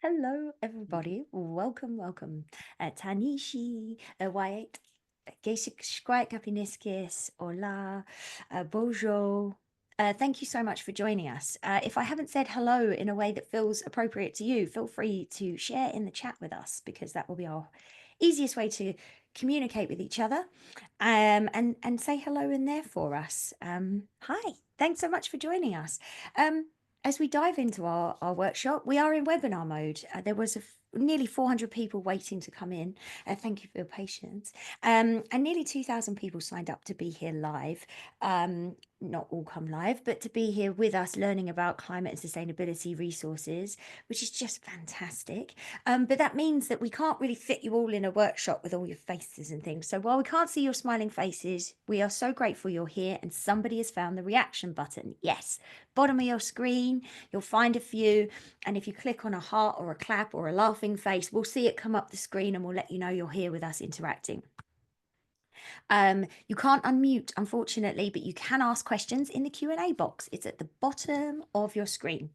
Hello, everybody. Welcome, welcome. Tanishi, Wyatt, Geishik Kapiniskis, Hola, Bojo. Thank you so much for joining us. If I haven't said hello in a way that feels appropriate to you, feel free to share in the chat with us because that will be our easiest way to communicate with each other and say hello in there for us. Hi, thanks so much for joining us. As we dive into our workshop, we are in webinar mode. There was nearly 400 people waiting to come in. Thank you for your patience. And nearly 2,000 people signed up to be here live. Not all come live, but to be here with us learning about climate and sustainability resources, which is just fantastic. But that means that we can't really fit you all in a workshop with all your faces and things. So while we can't see your smiling faces, we are so grateful you're here and somebody has found the reaction button. Yes, bottom of your screen, you'll find a few. And if you click on a heart or a clap or a laughing face, we'll see it come up the screen and we'll let you know you're here with us interacting. You can't unmute, unfortunately, but you can ask questions in the Q&A box. It's at the bottom of your screen.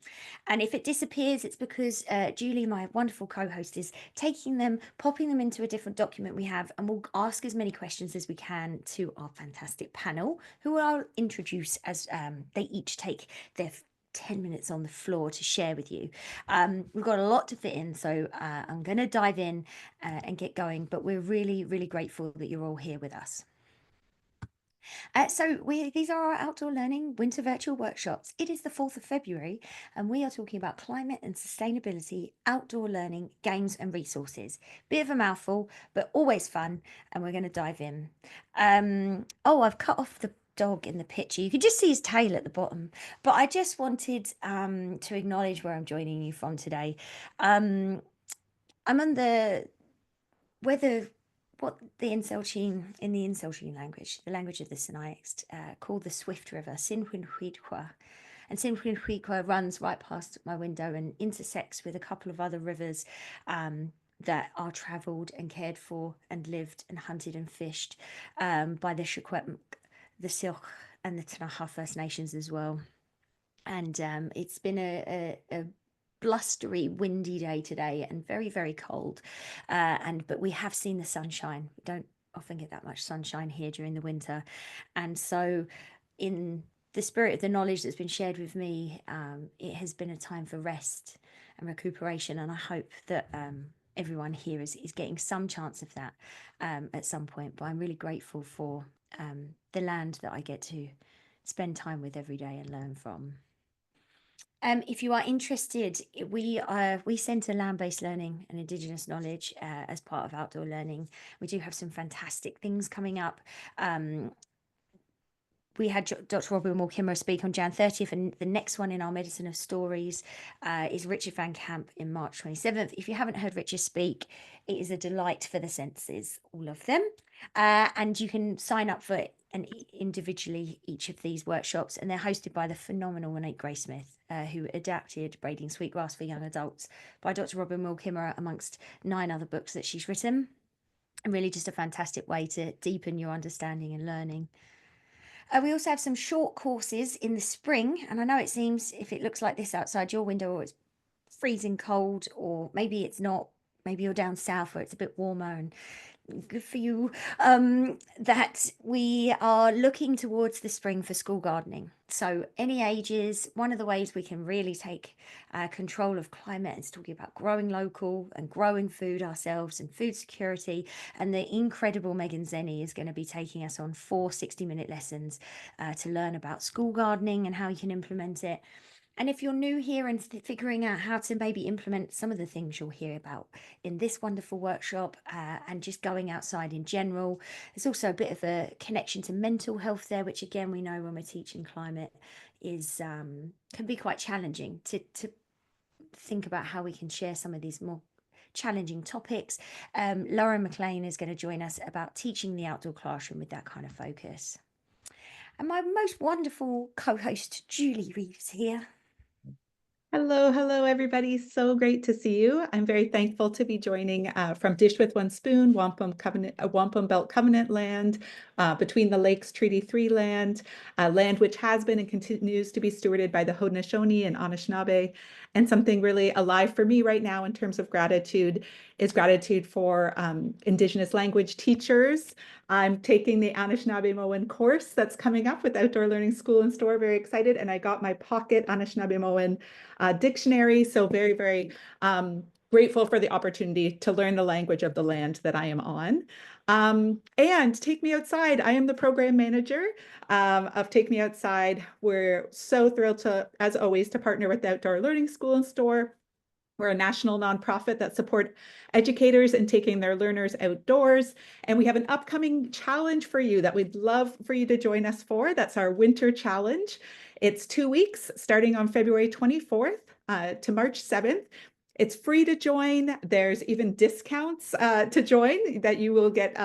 And if it disappears, it's because Julie, my wonderful co-host, is taking them, popping them into a different document we have, and we'll ask as many questions as we can to our fantastic panel, who I'll introduce as they each take their 10 minutes on the floor to share with you. We've got a lot to fit in, so I'm going to dive in and get going, but we're really, really grateful that you're all here with us. These are our outdoor learning winter virtual workshops. It is the 4th of February, and we are talking about climate and sustainability, outdoor learning, games and resources. Bit of a mouthful, but always fun, and we're going to dive in. I've cut off the dog in the picture. You can just see his tail at the bottom, but I just wanted to acknowledge where I'm joining you from today. I'm on the weather what the Inselchin, in the Inselchin language, the language of the Sinixt, called the Swift River, Sinhuinhuitqua. And Sinhuinhuitqua runs right past my window and intersects with a couple of other rivers that are travelled and cared for and lived and hunted and fished by the Secwepemc, the Syilx, and the Ktunaxa First Nations as well. And it's been a blustery, windy day today and very, very cold. But we have seen the sunshine. We don't often get that much sunshine here during the winter. And so in the spirit of the knowledge that's been shared with me, it has been a time for rest and recuperation. And I hope that everyone here is getting some chance of that at some point. But I'm really grateful for the land that I get to spend time with every day and learn from. If you are interested, we centre land-based learning and Indigenous knowledge as part of outdoor learning. We do have some fantastic things coming up. We had Dr. Robin Wall-Kimmerer speak on Jan 30th, and the next one in our Medicine of Stories is Richard Van Camp in March 27th. If you haven't heard Richard speak, it is a delight for the senses, all of them. And you can sign up for individually each of these workshops, and they're hosted by the phenomenal Monique Graysmith, who adapted Braiding Sweetgrass for Young Adults by Dr. Robin Wall-Kimmerer amongst 9 other books that she's written. And really just a fantastic way to deepen your understanding and learning. We also have some short courses in the spring, and I know it seems, if it looks like this outside your window, or it's freezing cold, or maybe it's not, maybe you're down south where it's a bit warmer and good for you, that we are looking towards the spring for school gardening. So any ages, one of the ways we can really take control of climate is talking about growing local and growing food ourselves and food security. And the incredible Megan Zenny is going to be taking us on 4 60-minute lessons to learn about school gardening and how you can implement it. And if you're new here and figuring out how to maybe implement some of the things you'll hear about in this wonderful workshop and just going outside in general, there's also a bit of a connection to mental health there, which again, we know when we're teaching climate is can be quite challenging to think about how we can share some of these more challenging topics. Lauren McLean is going to join us about teaching the outdoor classroom with that kind of focus. And my most wonderful co-host, Julie Reeves here. Hello, hello, everybody. So great to see you. I'm very thankful to be joining from Dish with One Spoon, Wampum Belt Covenant land, Between the Lakes Treaty 3 land, land which has been and continues to be stewarded by the Haudenosaunee and Anishinaabe. And something really alive for me right now in terms of gratitude is gratitude for Indigenous language teachers. I'm taking the Anishinaabemowin course that's coming up with Outdoor Learning School and Store. Very excited. And I got my pocket Anishinaabemowin dictionary. So very, very grateful for the opportunity to learn the language of the land that I am on. And Take Me Outside. I am the program manager of Take Me Outside. We're so thrilled to, as always, to partner with the Outdoor Learning School and Store. We're a national nonprofit that support educators in taking their learners outdoors. And we have an upcoming challenge for you that we'd love for you to join us for. That's our winter challenge. It's 2 weeks starting on February 24th to March 7th. It's free to join. There's even discounts to join that you will get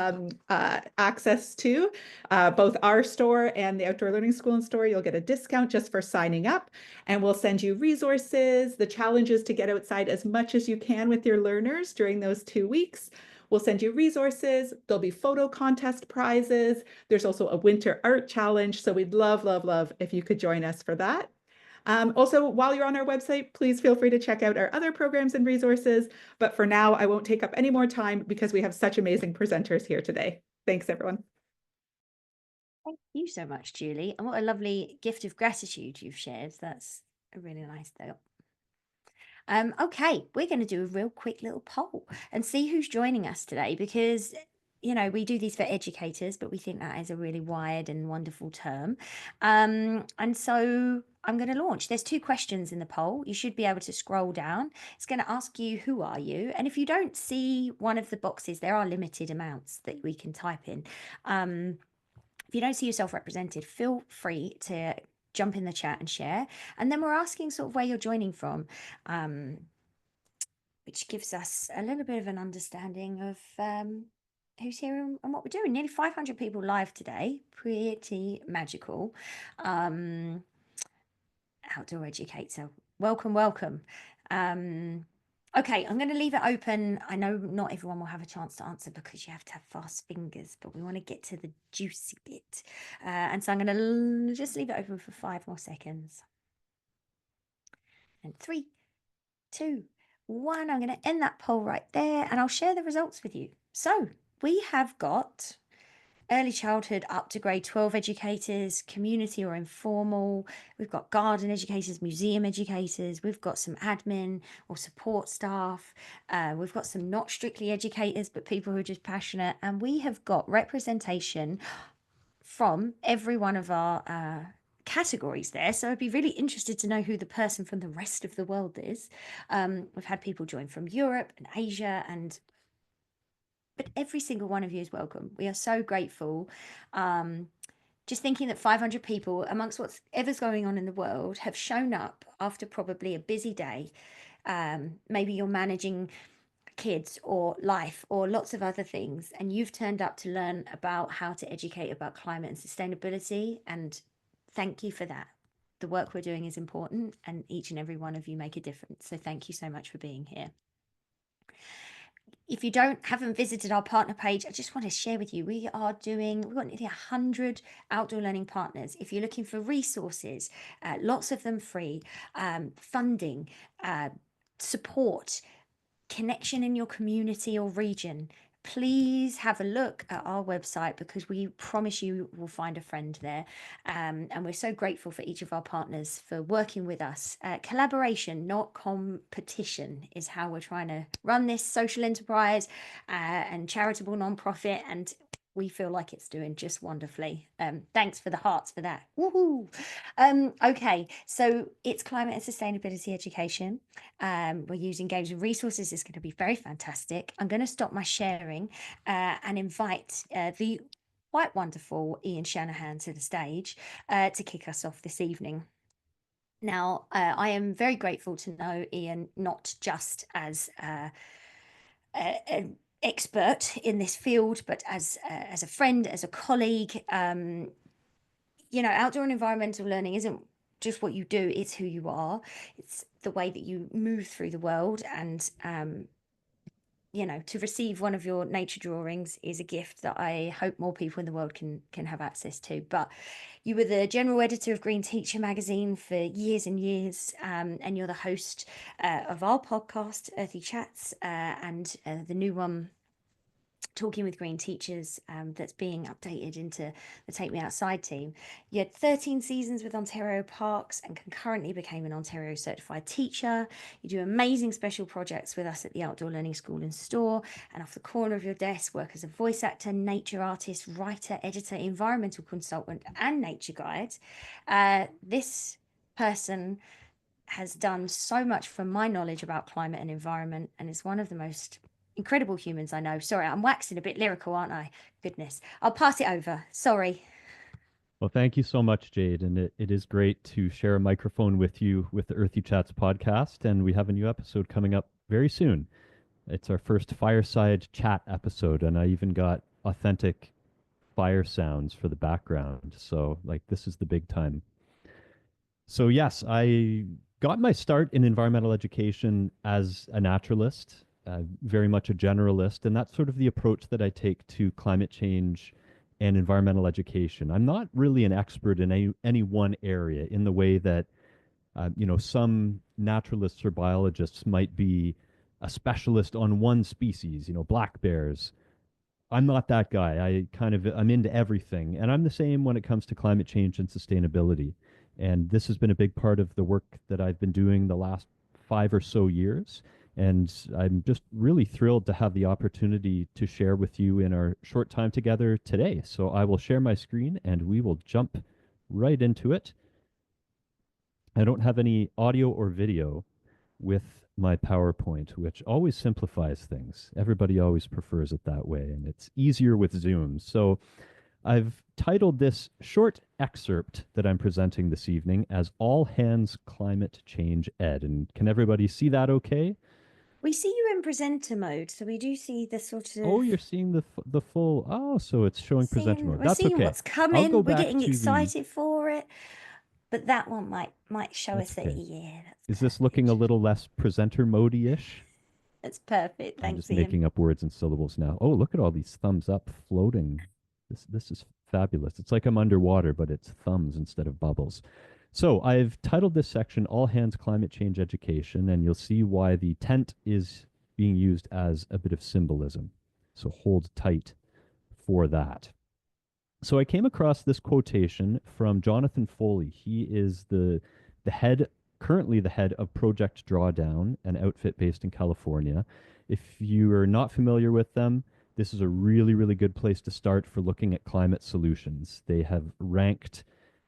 access to. Both our store and the Outdoor Learning School and Store, you'll get a discount just for signing up. And we'll send you resources, the challenges to get outside as much as you can with your learners during those 2 weeks. We'll send you resources. There'll be photo contest prizes. There's also a winter art challenge. So we'd love, love, love if you could join us for that. Also, while you're on our website, please feel free to check out our other programs and resources. But for now, I won't take up any more time because we have such amazing presenters here today. Thanks, everyone. Thank you so much, Julie. And what a lovely gift of gratitude you've shared. That's a really nice thought. Okay, we're going to do a real quick little poll and see who's joining us today because, we do these for educators, but we think that is a really wide and wonderful term. And so I'm going to launch. There's 2 questions in the poll. You should be able to scroll down. It's going to ask you, who are you? And if you don't see one of the boxes, there are limited amounts that we can type in. If you don't see yourself represented, feel free to jump in the chat and share. And then we're asking sort of where you're joining from, which gives us a little bit of an understanding of who's here and what we're doing. Nearly 500 people live today. Pretty magical. Outdoor educator. Welcome, welcome. Okay, I'm going to leave it open. I know not everyone will have a chance to answer because you have to have fast fingers, but we want to get to the juicy bit. And so I'm going to just leave it open for 5 more seconds. And 3, 2, 1. I'm going to end that poll right there and I'll share the results with you. So we have got early childhood up to grade 12 educators, community or informal. We've got garden educators, museum educators. We've got some admin or support staff. We've got some not strictly educators, but people who are just passionate. And we have got representation from every one of our categories there. So I'd be really interested to know who the person from the rest of the world is. We've had people join from Europe and Asia but every single one of you is welcome. We are so grateful. Just thinking that 500 people, amongst whatever's going on in the world, have shown up after probably a busy day. Maybe you're managing kids or life or lots of other things, and you've turned up to learn about how to educate about climate and sustainability. And thank you for that. The work we're doing is important, and each and every one of you make a difference. So thank you so much for being here. If you haven't visited our partner page, I just want to share with you, we've got nearly 100 outdoor learning partners. If you're looking for resources, lots of them free, funding, support, connection in your community or region, please have a look at our website because we promise you will find a friend there. And we're so grateful for each of our partners for working with us. Collaboration, not competition, is how we're trying to run this social enterprise and charitable nonprofit. And we feel like it's doing just wonderfully. Thanks for the hearts for that. Woohoo! Okay, so it's climate and sustainability education. We're using games and resources. It's going to be very fantastic. I'm going to stop my sharing and invite the quite wonderful Ian Shanahan to the stage to kick us off this evening. Now, I am very grateful to know Ian not just as an expert in this field, but as a friend, as a colleague. Outdoor and environmental learning isn't just what you do, it's who you are. It's the way that you move through the world. And you know, to receive one of your nature drawings is a gift that I hope more people in the world can have access to. But you were the general editor of Green Teacher magazine for years and years, and you're the host of our podcast, Earthy Chats, and the new one, Talking with Green Teachers, that's being updated into the Take Me Outside team. You had 13 seasons with Ontario Parks and concurrently became an Ontario certified teacher. You do amazing special projects with us at the Outdoor Learning School and Store, and off the corner of your desk work as a voice actor, nature artist, writer, editor, environmental consultant, and nature guide. This person has done so much from my knowledge about climate and environment, and is one of the most incredible humans I know. Sorry, I'm waxing a bit lyrical, aren't I? Goodness. I'll pass it over. Sorry. Well, thank you so much, Jade. And it is great to share a microphone with you with the Earthy Chats podcast. And we have a new episode coming up very soon. It's our first fireside chat episode. And I even got authentic fire sounds for the background. So, like, this is the big time. So, yes, I got my start in environmental education as a naturalist, very much a generalist. And that's sort of the approach that I take to climate change and environmental education. I'm not really an expert in any one area in the way that, some naturalists or biologists might be a specialist on one species, black bears. I'm not that guy. I'm into everything. And I'm the same when it comes to climate change and sustainability. And this has been a big part of the work that I've been doing the last 5 or so years. And I'm just really thrilled to have the opportunity to share with you in our short time together today. So I will share my screen and we will jump right into it. I don't have any audio or video with my PowerPoint, which always simplifies things. Everybody always prefers it that way, and it's easier with Zoom. So I've titled this short excerpt that I'm presenting this evening as All Hands Climate Change Ed. And can everybody see that okay? We see you in presenter mode, so we do see the sort of. Oh, you're seeing the full. Oh, so it's showing presenter mode. We're That's seeing okay. what's coming. We're back getting to the- excited for it. But that one might show That's us that, okay. yeah, that's Is this looking a perfect. little less presenter mode-ish? That's perfect. I'm Thanks, just Ian. making up words and syllables now. Oh, look at all these thumbs up floating. This is fabulous. It's like I'm underwater, but it's thumbs instead of bubbles. So I've titled this section All Hands Climate Change Education, and you'll see why the tent is being used as a bit of symbolism. So hold tight for that. So I came across this quotation from Jonathan Foley. He is currently the head of Project Drawdown, an outfit based in California. If you are not familiar with them, this is a really, really good place to start for looking at climate solutions. They have ranked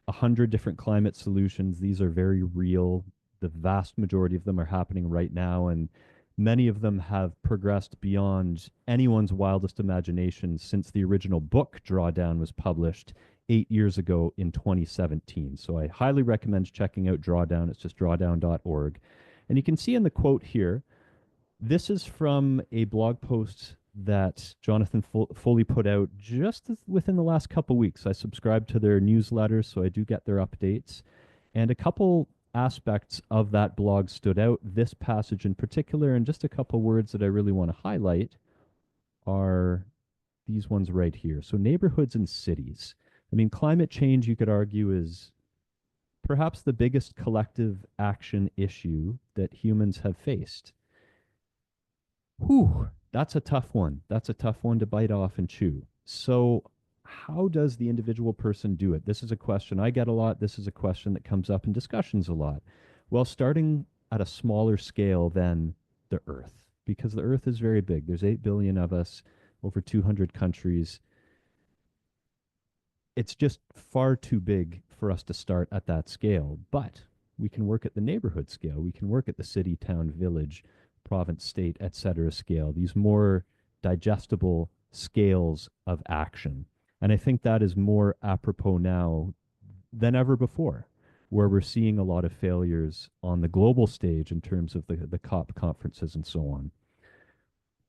100 different climate solutions. These are very real. The vast majority of them are happening right now, and many of them have progressed beyond anyone's wildest imagination since the original book Drawdown was published 8 years ago in 2017. So I highly recommend checking out Drawdown. It's just drawdown.org. And you can see in the quote here, this is from a blog post that Jonathan Foley put out just within the last couple weeks. I subscribe to their newsletter, so I do get their updates. And a couple aspects of that blog stood out. This passage in particular, and just a couple words that I really want to highlight are these ones right here. So neighborhoods and cities. I mean, climate change, you could argue, is perhaps the biggest collective action issue that humans have faced. Whew, that's a tough one. That's a tough one to bite off and chew. So how does the individual person do it? This is a question I get a lot. This is a question that comes up in discussions a lot. Well, starting at a smaller scale than the Earth, because the Earth is very big. There's 8 billion of us, over 200 countries. It's just far too big for us to start at that scale. But we can work at the neighborhood scale. We can work at the city, town, village, province, state, etc. scale. These more digestible scales of action. And I think that is more apropos now than ever before, where we're seeing a lot of failures on the global stage in terms of the COP conferences and so on.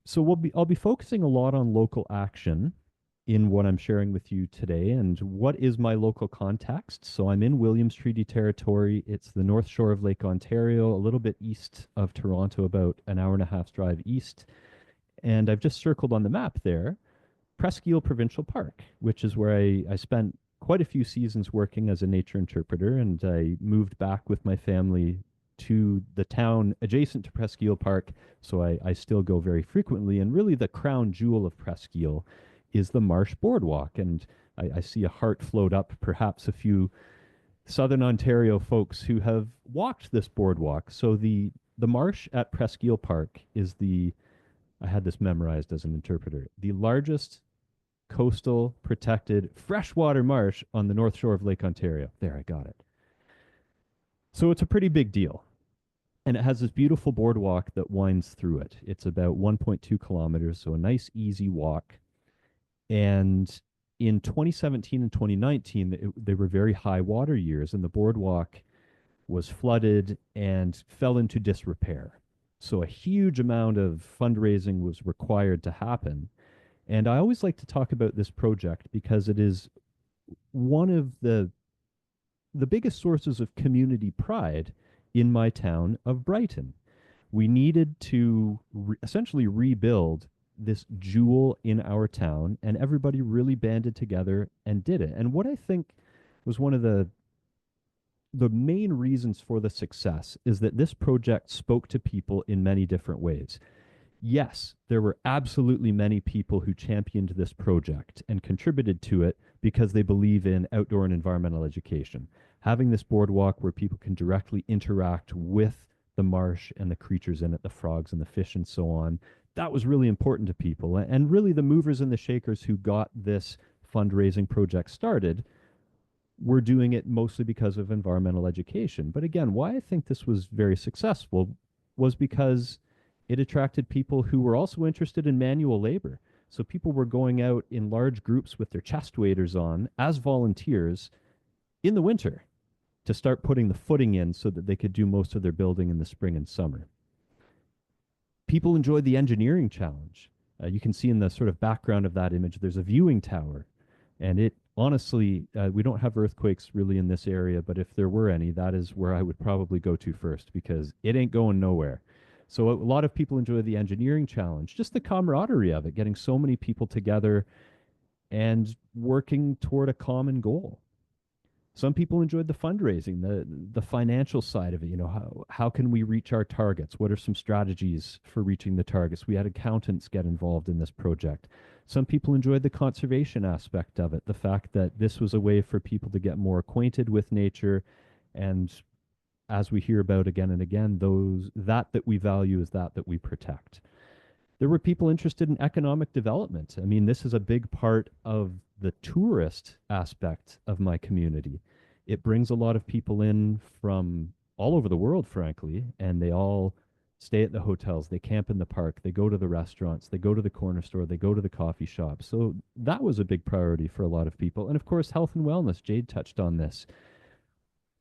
So I'll be focusing a lot on local action in what I'm sharing with you today. And what is my local context? So I'm in Williams Treaty Territory. It's the north shore of Lake Ontario, a little bit east of Toronto, about an hour and a half drive east. And I've just circled on the map there Presqu'île Provincial Park, which is where I spent quite a few seasons working as a nature interpreter. And I moved back with my family to the town adjacent to Presqu'île Park. So I still go very frequently. And really the crown jewel of Presqu'île is the Marsh Boardwalk. And I see a heart float up, perhaps a few Southern Ontario folks who have walked this boardwalk. So the marsh at Presqu'île Park is I had this memorized as an interpreter, the largest coastal protected freshwater marsh on the north shore of Lake Ontario. There, I got it. So it's a pretty big deal. And it has this beautiful boardwalk that winds through it. It's about 1.2 kilometers, so a nice, easy walk. And in 2017 and 2019, they were very high water years, and the boardwalk was flooded and fell into disrepair. So a huge amount of fundraising was required to happen. And I always like to talk about this project because it is one of the biggest sources of community pride in my town of Brighton. We needed to essentially rebuild this jewel in our town, and everybody really banded together and did it. And what I think was one of the main reasons for the success is that this project spoke to people in many different ways. Yes, there were absolutely many people who championed this project and contributed to it because they believe in outdoor and environmental education. Having this boardwalk where people can directly interact with the marsh and the creatures in it, the frogs and the fish and so on, that was really important to people. And really the movers and the shakers who got this fundraising project started were doing it mostly because of environmental education. But again, why I think this was very successful was because it attracted people who were also interested in manual labor. So people were going out in large groups with their chest waders on as volunteers in the winter to start putting the footing in so that they could do most of their building in the spring and summer. People enjoyed the engineering challenge. You can see in the sort of background of that image, there's a viewing tower. And it honestly, we don't have earthquakes really in this area, but if there were any, that is where I would probably go to first because it ain't going nowhere. So a lot of people enjoy the engineering challenge, just the camaraderie of it, getting so many people together and working toward a common goal. Some people enjoyed the fundraising, the financial side of it. You know, how can we reach our targets? What are some strategies for reaching the targets? We had accountants get involved in this project. Some people enjoyed the conservation aspect of it, the fact that this was a way for people to get more acquainted with nature. And as we hear about again and again, that we value is that we protect. There were people interested in economic development. I mean, this is a big part of the tourist aspect of my community. It brings a lot of people in from all over the world, frankly, and they all stay at the hotels, they camp in the park, they go to the restaurants, they go to the corner store, they go to the coffee shop. So that was a big priority for a lot of people. And of course, health and wellness. Jade touched on this.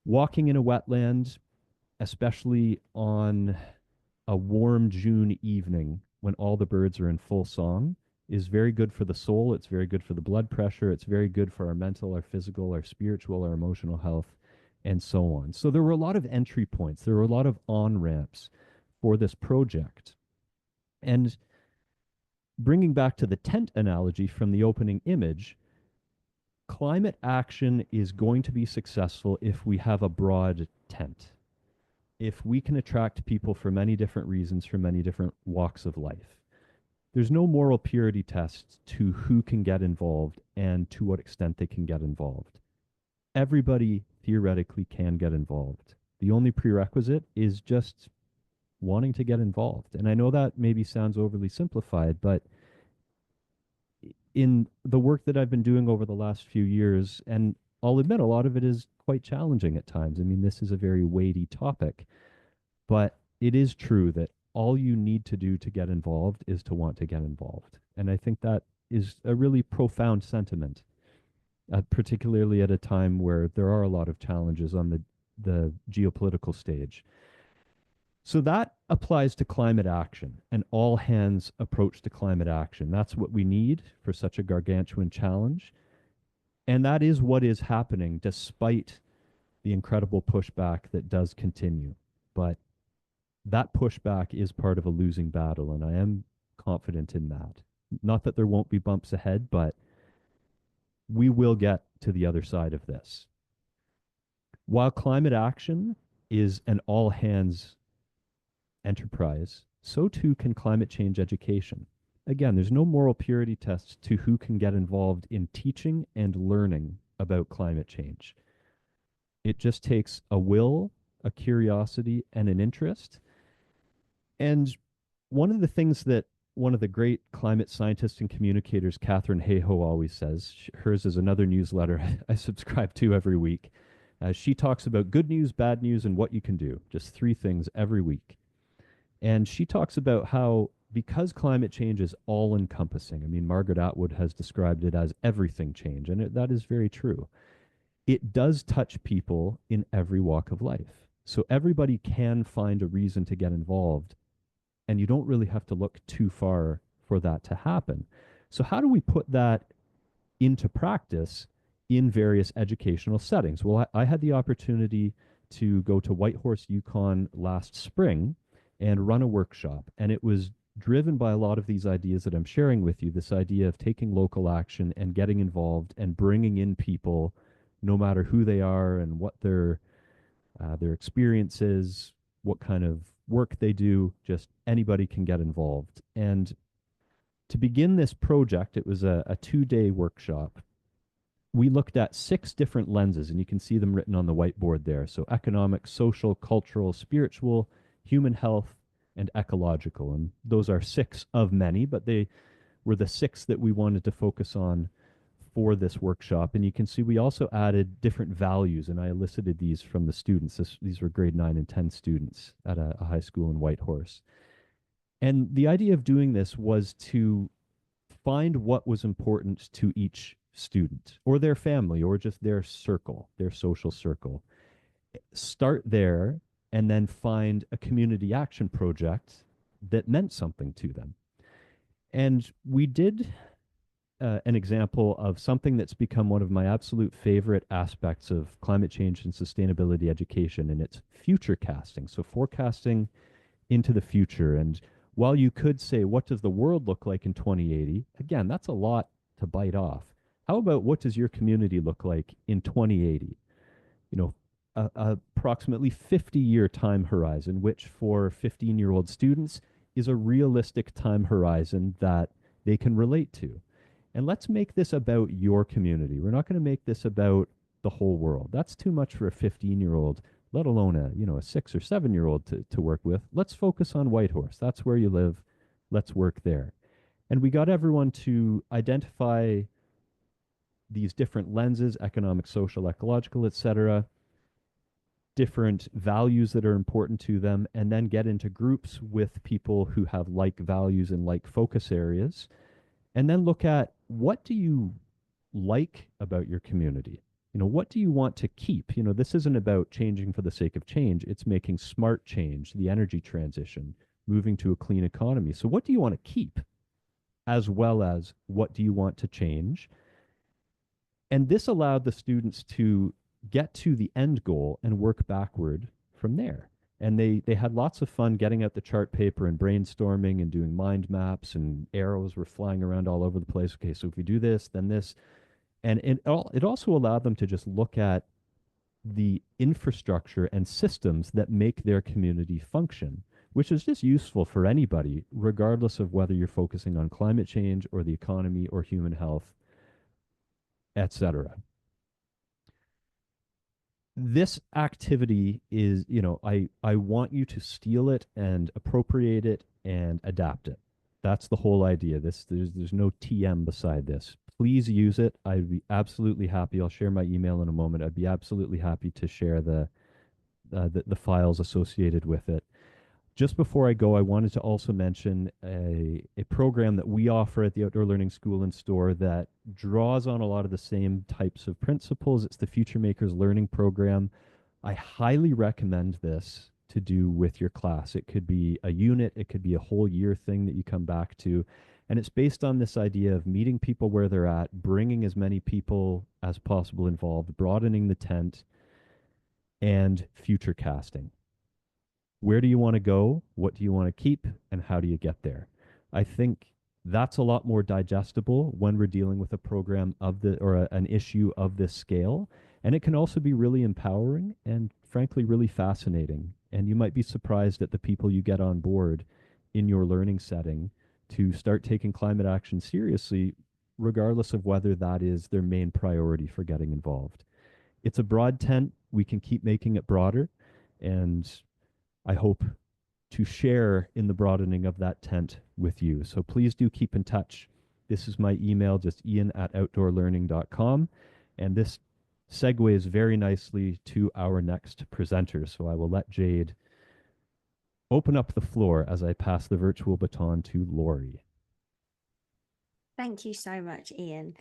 Walking in a wetland, especially on a warm June evening when all the birds are in full song, is very good for the soul. It's very good for the blood pressure. It's very good for our mental, our physical, our spiritual, our emotional health, and so on. So there were a lot of entry points. There were a lot of on-ramps for this project. And bringing back to the tent analogy from the opening image, climate action is going to be successful if we have a broad tent. If we can attract people for many different reasons, for many different walks of life. There's no moral purity test to who can get involved and to what extent they can get involved. Everybody theoretically can get involved. The only prerequisite is just wanting to get involved. And I know that maybe sounds overly simplified, but in the work that I've been doing over the last few years, and I'll admit a lot of it is quite challenging at times. I mean, this is a very weighty topic, but it is true that all you need to do to get involved is to want to get involved. And I think that is a really profound sentiment, particularly at a time where there are a lot of challenges on the geopolitical stage. So that applies to climate action, an all hands approach to climate action. That's what we need for such a gargantuan challenge. And that is what is happening despite the incredible pushback that does continue. But that pushback is part of a losing battle, and I am confident in that. Not that there won't be bumps ahead, but we will get to the other side of this. While climate action is an all hands enterprise, so too can climate change education. Again, there's no moral purity test to who can get involved in teaching and learning about climate change. It just takes a will, a curiosity, and an interest. And one of the things that one of the great climate scientists and communicators, Katharine Hayhoe, always says, hers is another newsletter I subscribe to every week. She talks about good news, bad news, and what you can do. Just 3 things every week. And she talks about how, because climate change is all encompassing, I mean, Margaret Atwood has described it as everything change, and that is very true. It does touch people in every walk of life. So everybody can find a reason to get involved, and you don't really have to look too far for that to happen. So how do we put that into practice in various educational settings? Well, I had the opportunity to go to Whitehorse, Yukon last spring and run a workshop, and it was driven by a lot of these ideas that I'm sharing with you, this idea of taking local action and getting involved and bringing in people, no matter who they are and what their experience is, what kind of work they do, just anybody can get involved. And to begin this project, it was a 2-day workshop. We looked at 6 different lenses, and you can see them written on the whiteboard there. So economic, social, cultural, spiritual, human health, and ecological. And those are 6 of many, but they were the 6 that we wanted to focus on for this workshop. And you can see we also added different values, and I elicited these from the students. These were grade 9 and 10 students at a high school in Whitehorse. And the idea of doing this was to find what was important to each student or their family or just their circle, their social circle. Start there and then find a community action project that meant something to them. And we did an example of something that's become one of my absolute favorite aspects of climate change and sustainability education, and it's future casting. So forecasting into the future. And while you could say, what does the world look like in 2080? Again, that's a lot to bite off. How about what does your community look like in 2080? You know, approximately 50-year time horizon, which for 15-year-old students is a realistic time horizon that they can relate to. And let's make this about your community. We're not going to make this about the whole world. That's too much for a 15-year-old, let alone a 6 or 7-year-old to work with. Let's focus on Whitehorse. That's where you live. Let's work there. And we got everyone to identify these different lenses, economic, social, ecological, etc., different values that are important to them, and then get into groups with people who have like values and like focus areas, and then look at, what do you like about your community? What do you want to keep? This isn't about changing for the sake of change. It's making smart change, the energy transition, moving to a clean economy. So what do you want to keep, as well as what do you want to change? And this allowed the students to get to the end goal and work backward from there. And they had lots of fun getting out the chart paper and brainstorming and doing mind maps, and arrows were flying around all over the place. Okay, so if we do this, then this. And it also allowed them to just look at the infrastructure and systems that make their community function, which is just useful for anybody, regardless of whether you're focusing on climate change or the economy or human health, etc. This activity is, I want you to steal it and appropriate it and adapt it. That's the whole idea. There's no TM beside this. Please use it. I'd be absolutely happy. I'll share my email in a moment. I'd be absolutely happy to share the files associated with it. Just before I go, I wanted to also mention a program that we offer at the Outdoor Learning School and Store that draws on a lot of the same types of principles. It's the Future Makers Learning Program. I highly recommend this to do with your class. It could be a unit, it could be a whole year thing that you come back to. And it's based on this idea of meeting people where they're at, bringing as many people as possible involved, broadening the tent, and future casting. Where do you want to go? What do you want to keep? And how do you get there? I think that's a lot more digestible when we're dealing with a program of an issue of this scale. And it can also be really empowering and frankly, really fascinating. And you might be surprised at the people you get on board in your learning setting to start taking climate action seriously, regardless of whether that is their main priority for getting involved. It's a broad tent. We can keep making it broader. And I hope to share in the broadening of that tent with you. So please do keep in touch. This is my email, just ian@outdoorlearning.com. And this segues very nicely to our next presenter. So I will let Jade open up the floor as I pass the virtual baton to Lori. Thank you so much, Ian.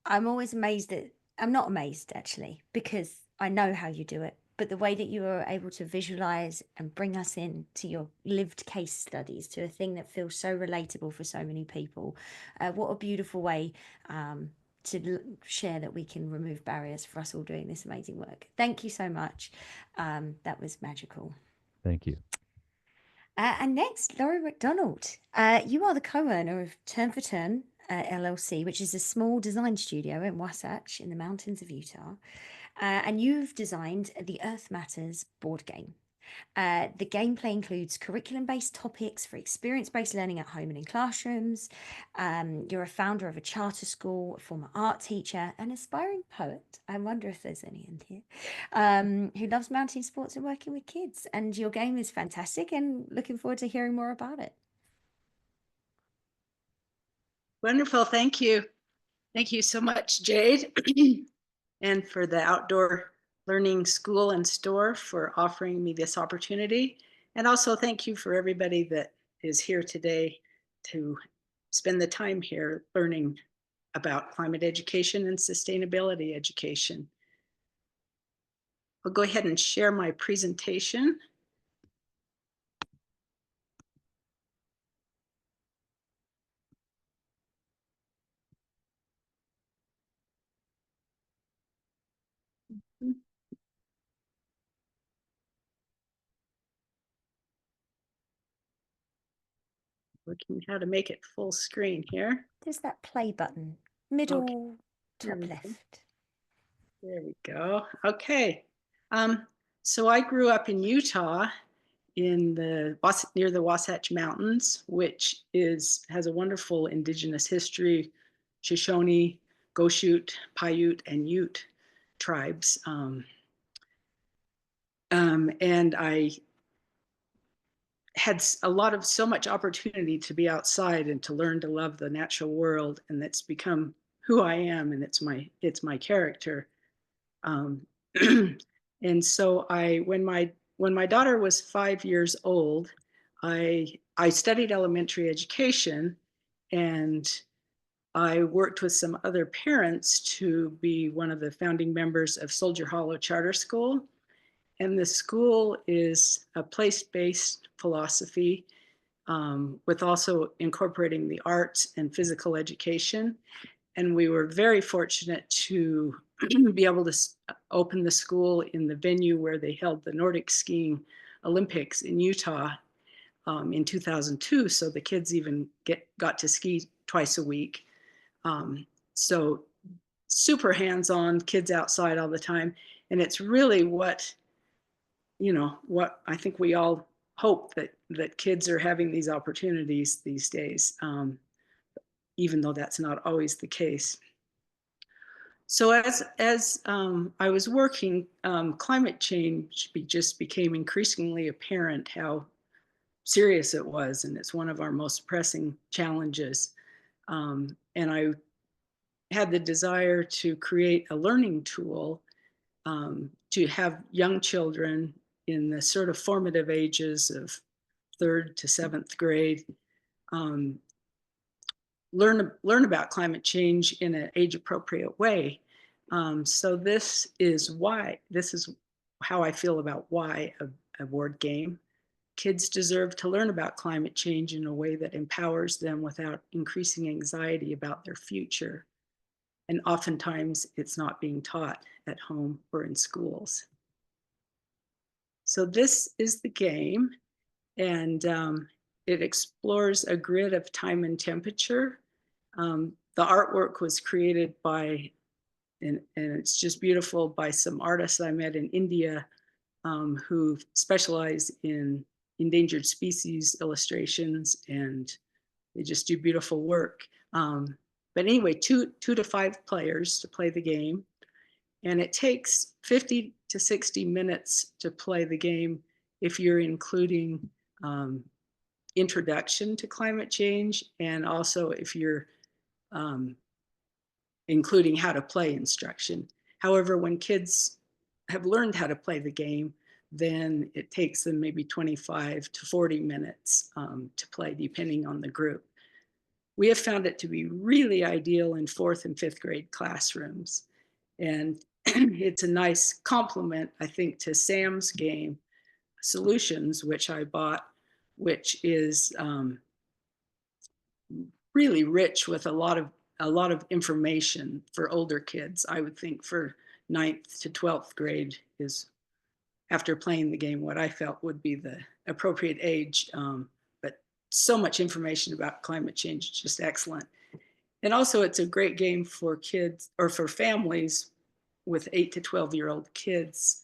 I'm always amazed at, I'm not amazed actually, because I know how you do it, but the way that you are able to visualize and bring us in to your lived case studies, to a thing that feels so relatable for so many people. What a beautiful way to share that we can remove barriers for us all doing this amazing work. Thank you so much. That was magical. Thank you. And next, Laurie McDonald. You are the co-owner of Turn for Turn LLC, which is a small design studio in Wasatch in the mountains of Utah. And you've designed the Earth Matters board game. The gameplay includes curriculum-based topics for experience-based learning at home and in classrooms. You're a founder of a charter school, a former art teacher, an aspiring poet. I wonder if there's any in here, who loves mountain sports and working with kids. And your game is fantastic, and looking forward to hearing more about it. Wonderful. Thank you. Thank you so much, Jade, and for the Outdoor Learning School and Store for offering me this opportunity. And also thank you for everybody that is here today to spend the time here learning about climate education and sustainability education. I'll go ahead and share my presentation. Looking how to make it full screen here. There's that play button, middle, top left. There we go. Okay. So I grew up in Utah in near the Wasatch Mountains, which has a wonderful indigenous history, Shoshone, Goshute, Paiute, and Ute tribes. And I had so much opportunity to be outside and to learn to love the natural world, and that's become who I am, and it's my character. And so when my daughter was 5 years old, I studied elementary education, and I worked with some other parents to be one of the founding members of Soldier Hollow Charter School. And the school is a place-based philosophy with also incorporating the arts and physical education. And we were very fortunate to be able to open the school in the venue where they held the Nordic Skiing Olympics in Utah in 2002. So the kids even got to ski twice a week. So super hands-on, kids outside all the time. And it's really what I think we all hope, that kids are having these opportunities these days, even though that's not always the case. So as I was working, climate change just became increasingly apparent how serious it was, and it's one of our most pressing challenges. And I had the desire to create a learning tool to have young children in the sort of formative ages of 3rd to 7th grade learn about climate change in an age-appropriate way. So this is how I feel about why a board game. Kids deserve to learn about climate change in a way that empowers them without increasing anxiety about their future. And oftentimes it's not being taught at home or in schools. So this is the game, and it explores a grid of time and temperature. The artwork was created by, and it's just beautiful, by some artists I met in India who specialize in endangered species illustrations, and they just do beautiful work. But anyway, two to 5 players to play the game. And it takes 50 to 60 minutes to play the game if you're including introduction to climate change, and also if you're including how to play instruction. However, when kids have learned how to play the game, then it takes them maybe 25 to 40 minutes to play, depending on the group. We have found it to be really ideal in 4th and 5th grade classrooms. And it's a nice complement, I think, to Sam's game, Solutions, which I bought, which is really rich with a lot of information for older kids. I would think for 9th to 12th grade is, after playing the game, what I felt would be the appropriate age. But so much information about climate change is just excellent. And also it's a great game for kids or for families with 8 to 12-year-old kids,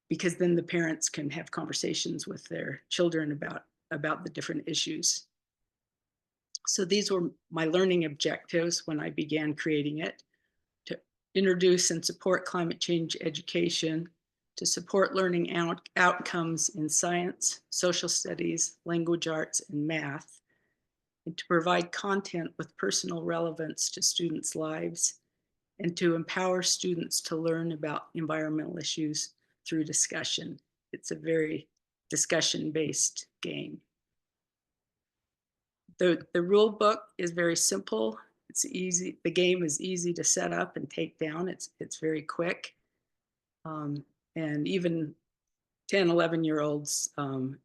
because then the parents can have conversations with their children about the different issues. So these were my learning objectives when I began creating it: to introduce and support climate change education, to support learning outcomes in science, social studies, language arts, and math, and to provide content with personal relevance to students' lives, and to empower students to learn about environmental issues through discussion. It's a very discussion-based game. The rule book is very simple. It's easy. The game is easy to set up and take down. It's very quick. And even 10, 11-year-olds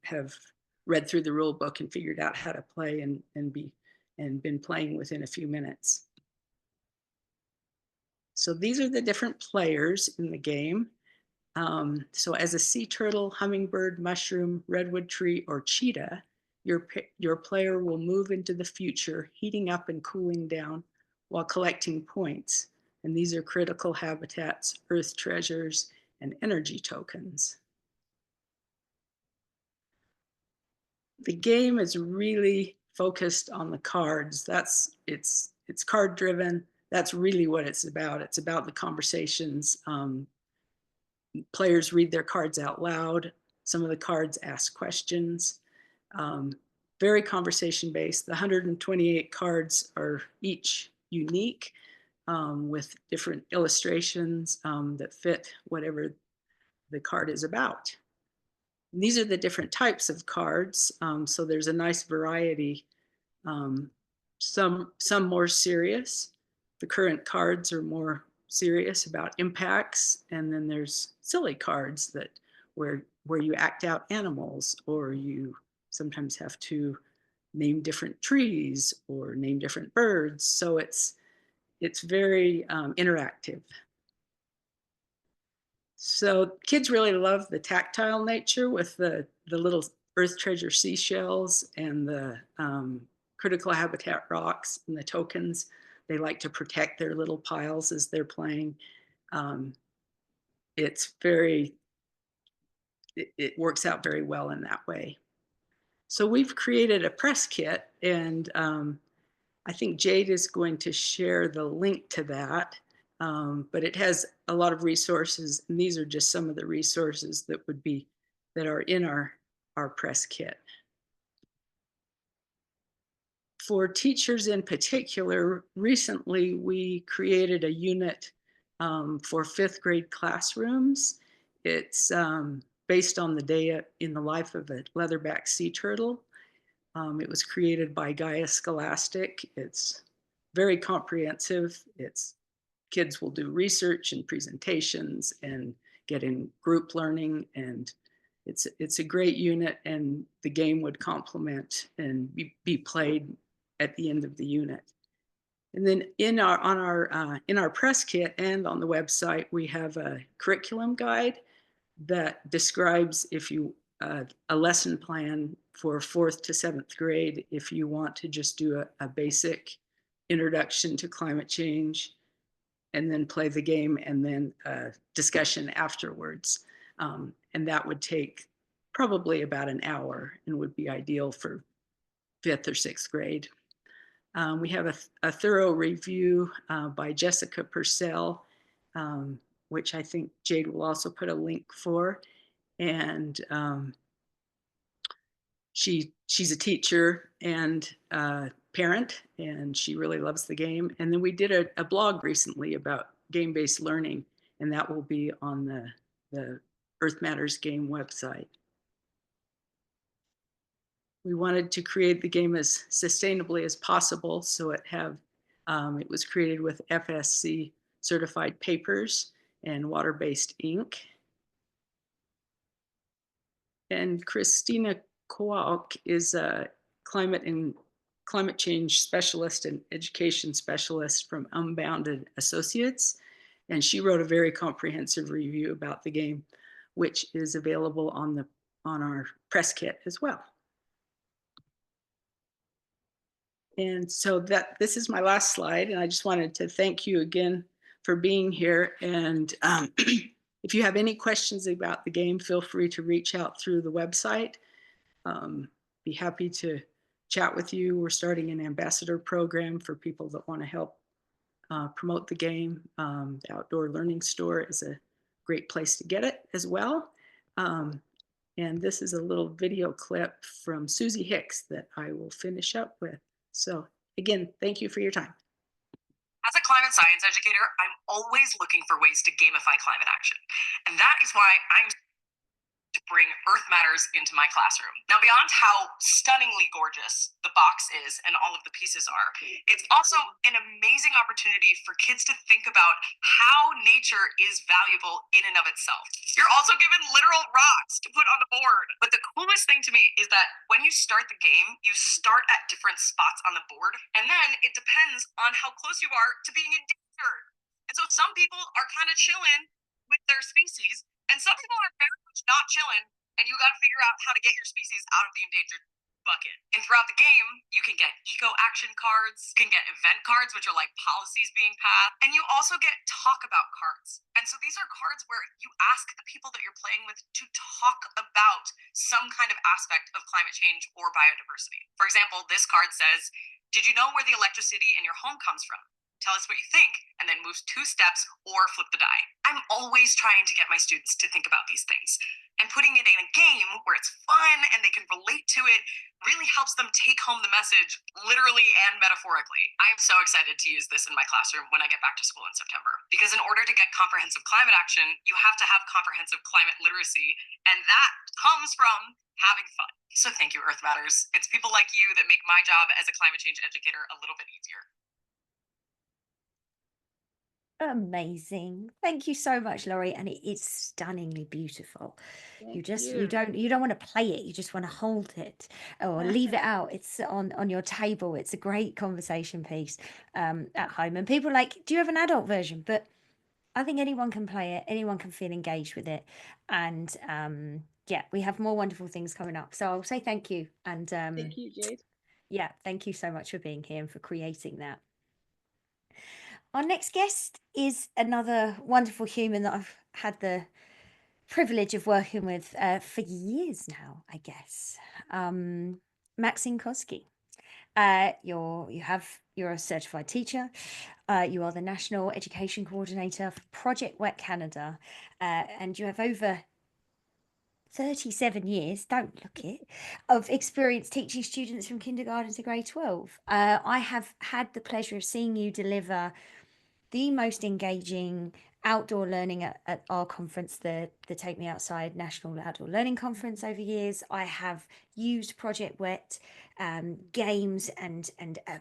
have read through the rule book and figured out how to play and been playing within a few minutes. So these are the different players in the game. So as a sea turtle, hummingbird, mushroom, redwood tree, or cheetah, your player will move into the future, heating up and cooling down while collecting points. And these are critical habitats, earth treasures, and energy tokens. The game is really focused on the cards. It's card driven. That's really what it's about. It's about the conversations. Players read their cards out loud. Some of the cards ask questions. Very conversation based. The 128 cards are each unique, with different illustrations that fit whatever the card is about. And these are the different types of cards. So there's a nice variety. Some more serious. The current cards are more serious about impacts, and then there's silly cards that where you act out animals, or you sometimes have to name different trees or name different birds. So it's very interactive. So kids really love the tactile nature with the little earth treasure seashells and the critical habitat rocks and the tokens. They like to protect their little piles as they're playing. It works out very well in that way. So we've created a press kit, and I think Jade is going to share the link to that. But it has a lot of resources, and these are just some of the resources that are in our press kit. For teachers in particular, recently we created a unit for 5th grade classrooms. It's based on the day in the life of a leatherback sea turtle. It was created by Gaia Scholastic. It's very comprehensive. Kids will do research and presentations and get in group learning and it's a great unit, and the game would complement and be played at the end of the unit. And then in our press kit and on the website, we have a curriculum guide that describes a lesson plan for 4th to 7th grade if you want to just do a basic introduction to climate change and then play the game and then a discussion afterwards. And that would take probably about an hour and would be ideal for 5th or 6th grade. We have a thorough review by Jessica Purcell, which I think Jade will also put a link for. And she's a teacher and parent, and she really loves the game. And then we did a blog recently about game-based learning, and that will be on the Earth Matters game website. We wanted to create the game as sustainably as possible, so it was created with FSC certified papers and water-based ink. And Christina Kowalk is a climate change specialist and education specialist from Unbounded Associates, and she wrote a very comprehensive review about the game, which is available on our press kit as well. And so this is my last slide, and I just wanted to thank you again for being here. And if you have any questions about the game, feel free to reach out through the website. Be happy to chat with you. We're starting an ambassador program for people that want to help promote the game. The Outdoor Learning Store is a great place to get it as well. And this is a little video clip from Susie Hicks that I will finish up with. So again, thank you for your time. As a climate science educator, I'm always looking for ways to gamify climate action. And that is why I'm to bring Earth Matters into my classroom. Now, beyond how stunningly gorgeous the box is and all of the pieces are, it's also an amazing opportunity for kids to think about how nature is valuable in and of itself. You're also given literal rocks to put on the board. But the coolest thing to me is that when you start the game, you start at different spots on the board, and then it depends on how close you are to being endangered. And so some people are kind of chilling with their species, and some people are very much not chilling, and you got to figure out how to get your species out of the endangered bucket. And throughout the game, you can get eco action cards, you can get event cards, which are like policies being passed, and you also get talk about cards. And so these are cards where you ask the people that you're playing with to talk about some kind of aspect of climate change or biodiversity. For example, this card says, "Did you know where the electricity in your home comes from? Tell us what you think," and then move 2 steps or flip the die. I'm always trying to get my students to think about these things. And putting it in a game where it's fun and they can relate to it really helps them take home the message literally and metaphorically. I am so excited to use this in my classroom when I get back to school in September. Because in order to get comprehensive climate action, you have to have comprehensive climate literacy. And that comes from having fun. So thank you, Earth Matters. It's people like you that make my job as a climate change educator a little bit easier. Amazing. Thank you so much, Laurie. And it is stunningly beautiful. You Thank just you. you don't want to play it, you just want to hold it or leave it out. It's on your table. It's a great conversation piece at home. And people are like, do you have an adult version? But I think anyone can play it, anyone can feel engaged with it. And yeah, we have more wonderful things coming up. So I'll say thank you. And Thank you, Jade. yeah, thank you so much for being here and for creating that. Our next guest is another wonderful human that I've had the privilege of working with for years now, I guess. Maxine Koski. You're a certified teacher. You are the National Education Coordinator for Project Wet Canada, and you have over 37 years, don't look it, of experience teaching students from kindergarten to grade 12. I have had the pleasure of seeing you deliver the most engaging outdoor learning at our conference, the Take Me Outside National Outdoor Learning Conference over years. I have used Project Wet games and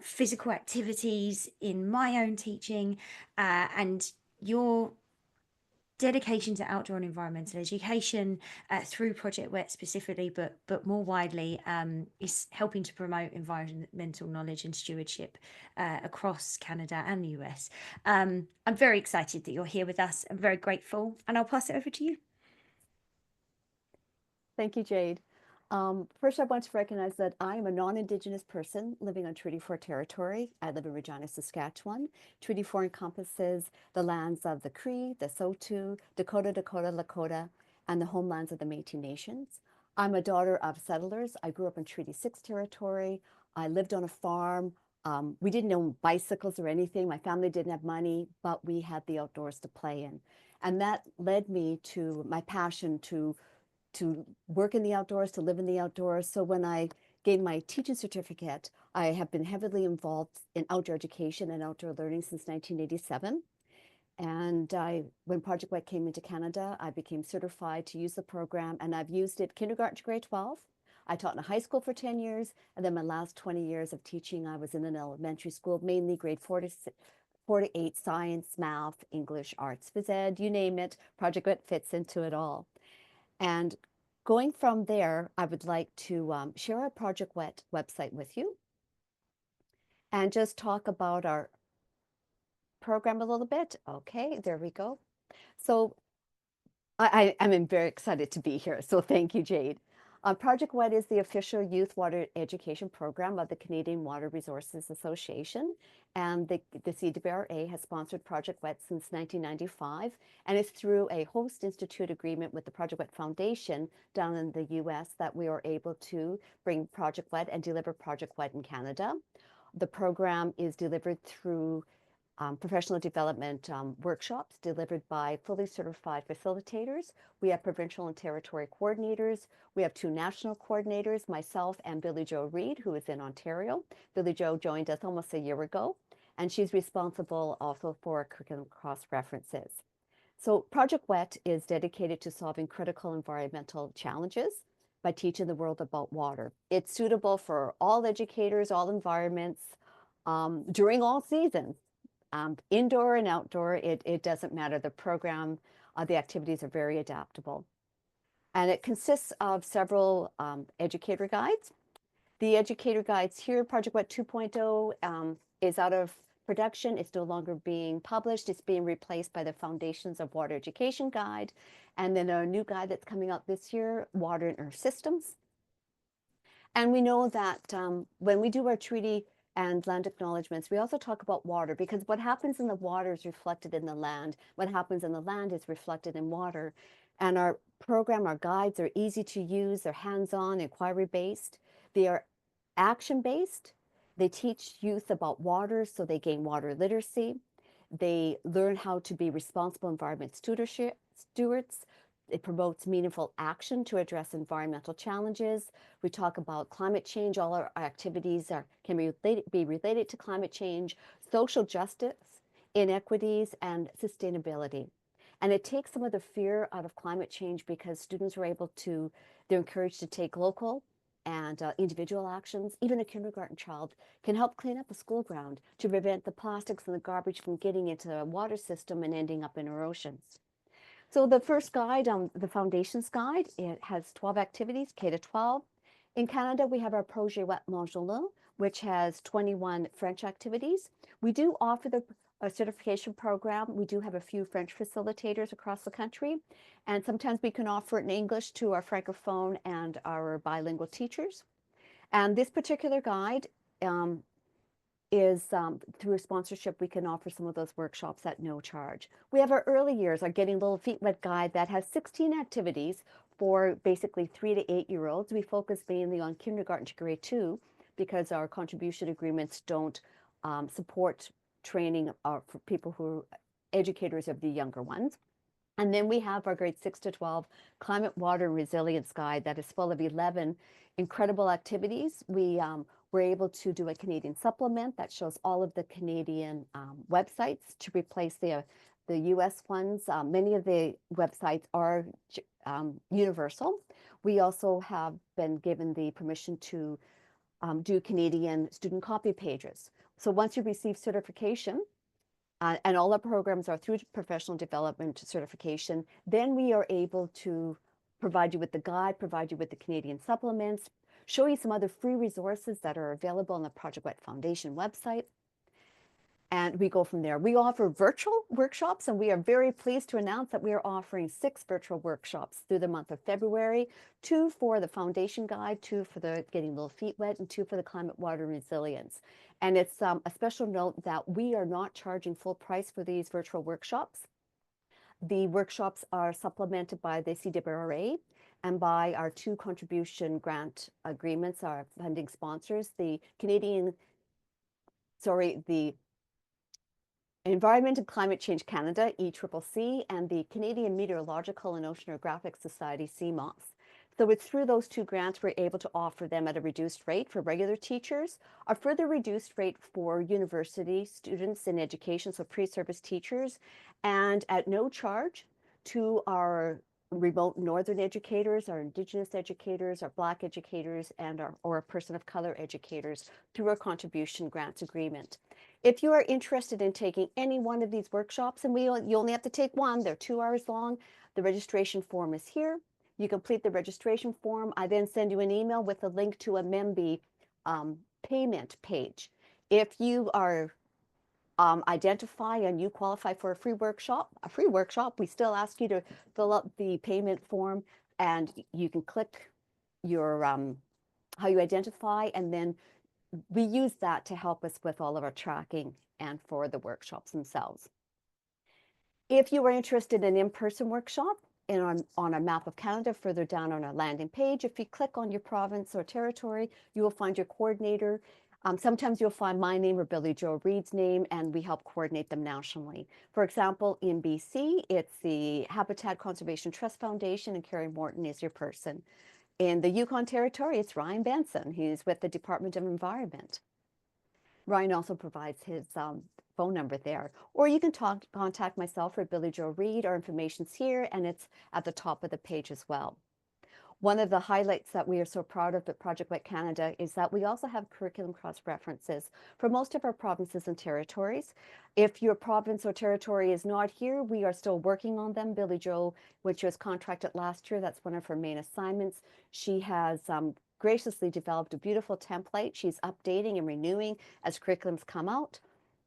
physical activities in my own teaching, and your dedication to outdoor and environmental education through Project WET specifically, but more widely, is helping to promote environmental knowledge and stewardship across Canada and the US. I'm very excited that you're here with us. I'm very grateful, and I'll pass it over to you. Thank you, Jade. First, I want to recognize that I am a non-Indigenous person living on Treaty 4 territory. I live in Regina, Saskatchewan. Treaty 4 encompasses the lands of the Cree, the Saulteaux, Dakota, Lakota, and the homelands of the Métis Nations. I'm a daughter of settlers. I grew up in Treaty 6 territory. I lived on a farm. We didn't own bicycles or anything. My family didn't have money, but we had the outdoors to play in. And that led me to my passion to work in the outdoors, to live in the outdoors. So when I gained my teaching certificate, I have been heavily involved in outdoor education and outdoor learning since 1987. And when Project WET came into Canada, I became certified to use the program, and I've used it kindergarten to grade 12. I taught in a high school for 10 years, and then my last 20 years of teaching, I was in an elementary school, mainly grade 4 to 8, science, math, English, arts, phys ed, you name it. Project WET fits into it all. And going from there, I would like to share our Project WET website with you and just talk about our program a little bit. Okay, there we go. So I'm very excited to be here. So thank you, Jade. Project WET is the official youth water education program of the Canadian Water Resources Association. And the CWRA has sponsored Project WET since 1995. And it's through a host institute agreement with the Project WET Foundation down in the US that we are able to bring Project WET and deliver Project WET in Canada. The program is delivered through professional development workshops delivered by fully certified facilitators. We have provincial and territory coordinators. We have 2 national coordinators, myself and Billy Jo Reed, who is in Ontario. Billy Jo joined us almost a year ago, and she's responsible also for curriculum cross-references. So Project WET is dedicated to solving critical environmental challenges by teaching the world about water. It's suitable for all educators, all environments, during all seasons. Indoor and outdoor, it doesn't matter. The program, the activities are very adaptable. And it consists of several educator guides. The educator guides here, Project WET 2.0 is out of production. It's no longer being published. It's being replaced by the Foundations of Water Education Guide. And then our new guide that's coming out this year, Water and Earth Systems. And we know that when we do our treaty and land acknowledgements, we also talk about water, because what happens in the water is reflected in the land. What happens in the land is reflected in water. And our program, our guides are easy to use. They're hands-on, inquiry-based. They are action-based. They teach youth about water, so they gain water literacy. They learn how to be responsible environment stewards. It promotes meaningful action to address environmental challenges. We talk about climate change. All our activities can be related to climate change, social justice, inequities, and sustainability. And it takes some of the fear out of climate change, because students are they're encouraged to take local and individual actions. Even a kindergarten child can help clean up a school ground to prevent the plastics and the garbage from getting into the water system and ending up in our oceans. So the first guide, the Foundations Guide, it has 12 activities, K to 12. In Canada, we have our Projet WET Montjolin, which has 21 French activities. We do offer the certification program. We do have a few French facilitators across the country, and sometimes we can offer it in English to our Francophone and our bilingual teachers. And this particular guide is through a sponsorship, we can offer some of those workshops at no charge. We have our early years, our Getting Little Feet Wet guide that has 16 activities for basically 3 to 8-year-olds. We focus mainly on kindergarten to grade 2 because our contribution agreements don't support training for people who are educators of the younger ones. And then we have our grade 6 to 12 Climate, Water, and Resilience guide that is full of 11 incredible activities. We're able to do a Canadian supplement that shows all of the Canadian websites to replace the US ones. Many of the websites are universal. We also have been given the permission to do Canadian student copy pages. So once you receive certification, And all our programs are through professional development certification. Then we are able to provide you with the guide, provide you with the Canadian supplements, show you some other free resources that are available on the Project Wet Foundation website. And we go from there. We offer virtual workshops, and we are very pleased to announce that we are offering 6 virtual workshops through the month of February, 2 for the foundation guide, 2 for the getting little feet wet, and 2 for the climate, water, and resilience. And it's a special note that we are not charging full price for these virtual workshops. The workshops are supplemented by the CWRA and by our 2 contribution grant agreements, our funding sponsors, the Environment and Climate Change Canada, ECCC, and the Canadian Meteorological and Oceanographic Society, CMOS. So it's through those 2 grants we're able to offer them at a reduced rate for regular teachers, a further reduced rate for university students in education, so pre-service teachers, and at no charge to our remote northern educators, our Indigenous educators, our Black educators, and our person of color educators through our contribution grants agreement. If you are interested in taking any one of these workshops, and you only have to take one, they're 2 hours long, the registration form is here. You complete the registration form. I then send you an email with a link to a Memby payment page. If you are identify and you qualify for a free workshop, we still ask you to fill out the payment form, and you can click your how you identify, and then we use that to help us with all of our tracking and for the workshops themselves. If you are interested in in-person workshop on our map of Canada, further down on our landing page, if you click on your province or territory, you will find your coordinator. Sometimes you'll find my name or Billy Joe Reed's name, and we help coordinate them nationally. For example, in BC, it's the Habitat Conservation Trust Foundation, and Carrie Morton is your person. In the Yukon Territory, it's Ryan Benson. He's with the Department of Environment. Ryan also provides his phone number there. Or you can contact myself or Billy Joe Reed. Our information's here, and it's at the top of the page as well. One of the highlights that we are so proud of at Project Wet Canada is that we also have curriculum cross-references for most of our provinces and territories. If your province or territory is not here, we are still working on them. Billy Joe, which was contracted last year, that's one of her main assignments. She has graciously developed a beautiful template. She's updating and renewing as curriculums come out.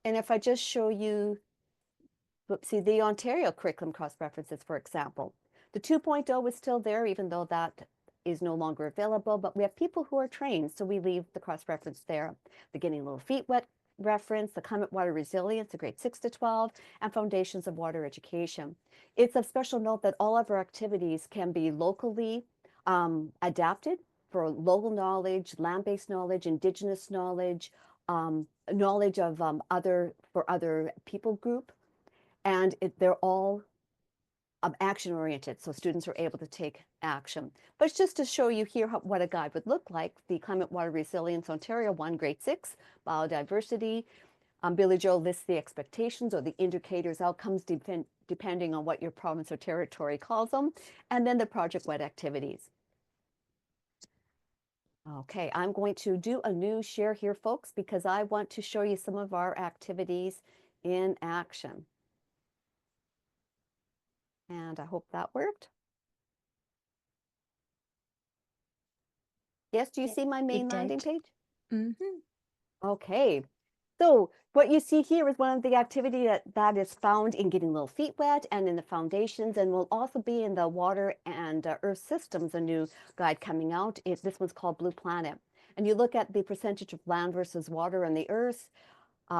And if I just show you, see the Ontario curriculum cross-references, for example. The 2.0 is still there, even though that is no longer available, but we have people who are trained, so we leave the cross-reference there. The Getting Little Feet Wet reference, the Climate, Water, Resilience, the grade 6 to 12, and Foundations of Water Education. It's of special note that all of our activities can be locally adapted for local knowledge, land-based knowledge, Indigenous knowledge, knowledge of other people group, and they're all action-oriented, so students are able to take action. But it's just to show you here what a guide would look like. The Climate, Water, Resilience Ontario 1, grade 6, biodiversity. Billy Joe lists the expectations or the indicators, outcomes, depending on what your province or territory calls them, and then the Project Wet activities. Okay, I'm going to do a new share here, folks, because I want to show you some of our activities in action. And I hope that worked. Yes, do you see my main landing page? Okay, so what you see here is one of the activity that is found in Getting Little Feet Wet and in the foundations, and will also be in the Water and Earth Systems, a new guide coming out. This one's called Blue Planet. And you look at the percentage of land versus water and the earth.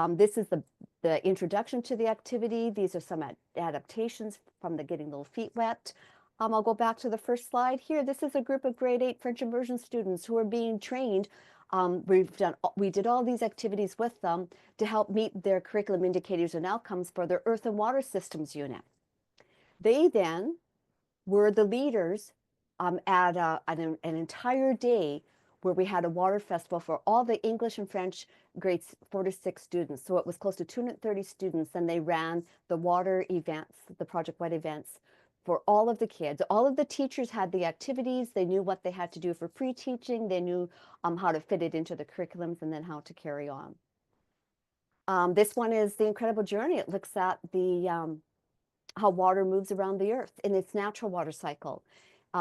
This is the introduction to the activity. These are some adaptations from the Getting Little Feet Wet. I'll go back to the first slide here. This is a group of grade 8 French immersion students who are being trained. We did all these activities with them to help meet their curriculum indicators and outcomes for their Earth and Water Systems unit. They then were the leaders at an entire day where we had a water festival for all the English and French grades 4 to 6 students. So it was close to 230 students, and they ran the water events, the Project Wet events, for all of the kids. All of the teachers had the activities. They knew what they had to do for pre-teaching. They knew how to fit it into the curriculums and then how to carry on. This one is The Incredible Journey. It looks at how water moves around the earth in its natural water cycle.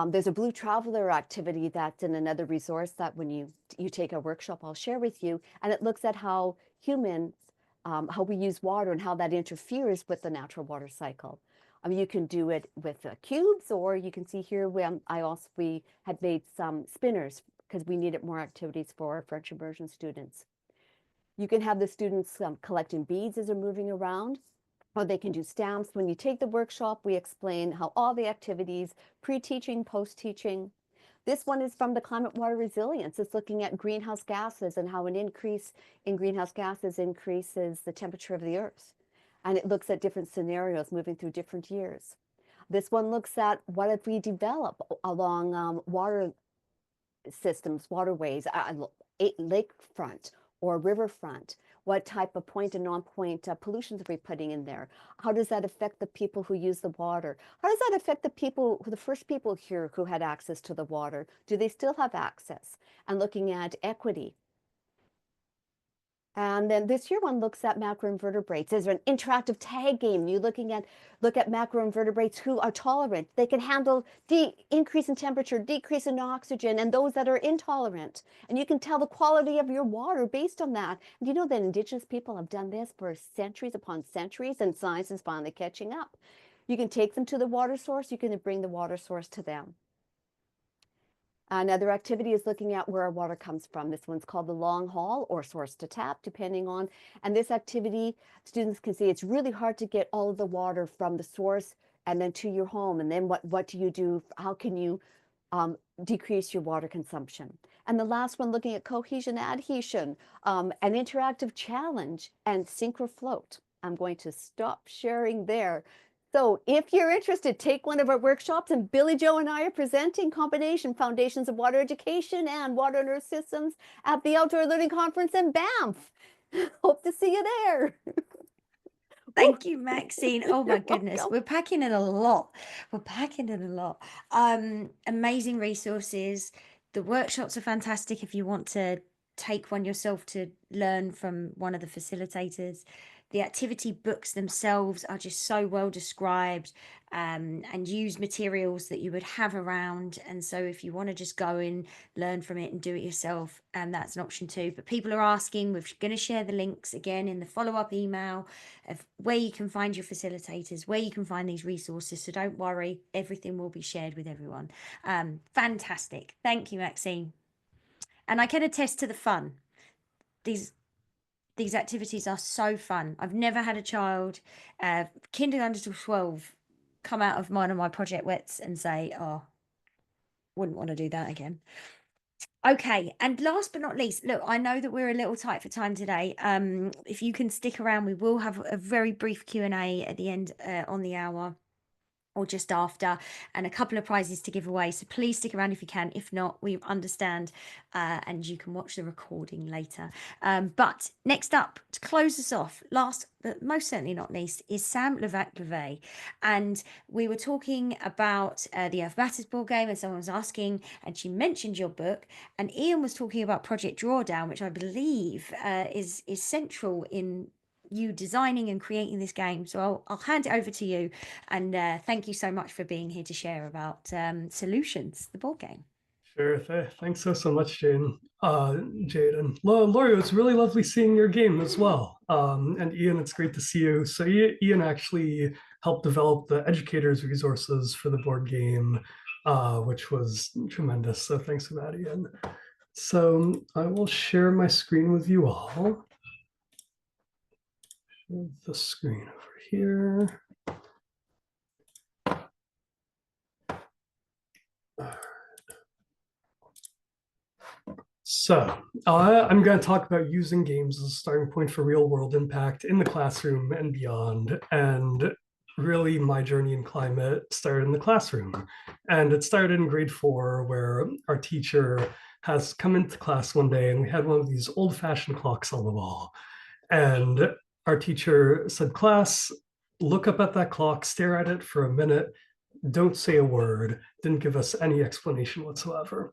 There's a Blue Traveler activity that's in another resource that when you take a workshop, I'll share with you. And it looks at how humans, how we use water and how that interferes with the natural water cycle. I mean, you can do it with cubes, or you can see here we had made some spinners because we needed more activities for our French immersion students. You can have the students collecting beads as they're moving around, or they can do stamps. When you take the workshop, we explain how all the activities, pre-teaching, post-teaching. This one is from the Climate Water Resilience. It's looking at greenhouse gases and how an increase in greenhouse gases increases the temperature of the earth. And it looks at different scenarios moving through different years. This one looks at what if we develop along water systems, waterways, lakefront or riverfront. What type of point and non-point pollutions are we putting in there? How does that affect the people who use the water? How does that affect the first people here who had access to the water? Do they still have access? And looking at equity. And then this here one looks at macroinvertebrates. There's an interactive tag game. You look at macroinvertebrates who are tolerant. They can handle increase in temperature, decrease in oxygen, and those that are intolerant. And you can tell the quality of your water based on that. And you know that Indigenous people have done this for centuries upon centuries, and science is finally catching up. You can take them to the water source. You can bring the water source to them. Another activity is looking at where our water comes from. This one's called the long haul or source to tap, depending on. And this activity, students can see it's really hard to get all of the water from the source and then to your home. And then what do you do? How can you decrease your water consumption? And the last one, looking at cohesion adhesion, an interactive challenge, and SynchroFloat. I'm going to stop sharing there. So if you're interested, take one of our workshops, and Billy Joe and I are presenting Combination Foundations of Water Education and Water and Earth Systems at the Outdoor Learning Conference in Banff. Hope to see you there. Thank you, Maxine. Oh my You're goodness, welcome. we're packing in a lot. We're packing in a lot. Amazing resources. The workshops are fantastic if you want to take one yourself to learn from one of the facilitators. The activity books themselves are just so well described, and use materials that you would have around. And so if you want to just go and learn from it and do it yourself, that's an option too. But people are asking, we're going to share the links again in the follow-up email of where you can find your facilitators, where you can find these resources. So don't worry, everything will be shared with everyone. Fantastic. Thank you, Maxine. And I can attest to the fun. These activities are so fun. I've never had a child, kindergarten to 12, come out of one of my project wets and say, oh, wouldn't want to do that again. Okay, and last but not least, look, I know that we're a little tight for time today. If you can stick around, we will have a very brief Q&A at the end on the hour, or just after, and a couple of prizes to give away. So please stick around if you can. If not, we understand, and you can watch the recording later. But next up, to close us off, last but most certainly not least, is Sam Levac-Levay. And we were talking about the Earth Matters board game, and someone was asking, and she mentioned your book, and Ian was talking about Project Drawdown, which I believe is central in you designing and creating this game. So I'll hand it over to you, and thank you so much for being here to share about Solutions, the board game. Sure. Thanks so much, Jade. And Lori, it's really lovely seeing your game as well. And Ian, it's great to see you. So Ian actually helped develop the educators resources for the board game, which was tremendous. So thanks for that, Ian. So I will share my screen with you all. Share the screen over here. So I'm going to talk about using games as a starting point for real world impact in the classroom and beyond. And really my journey in climate started in the classroom. And it started in grade 4, where our teacher has come into class one day and we had one of these old-fashioned clocks on the wall. And our teacher said, class, look up at that clock, stare at it for a minute, don't say a word, didn't give us any explanation whatsoever.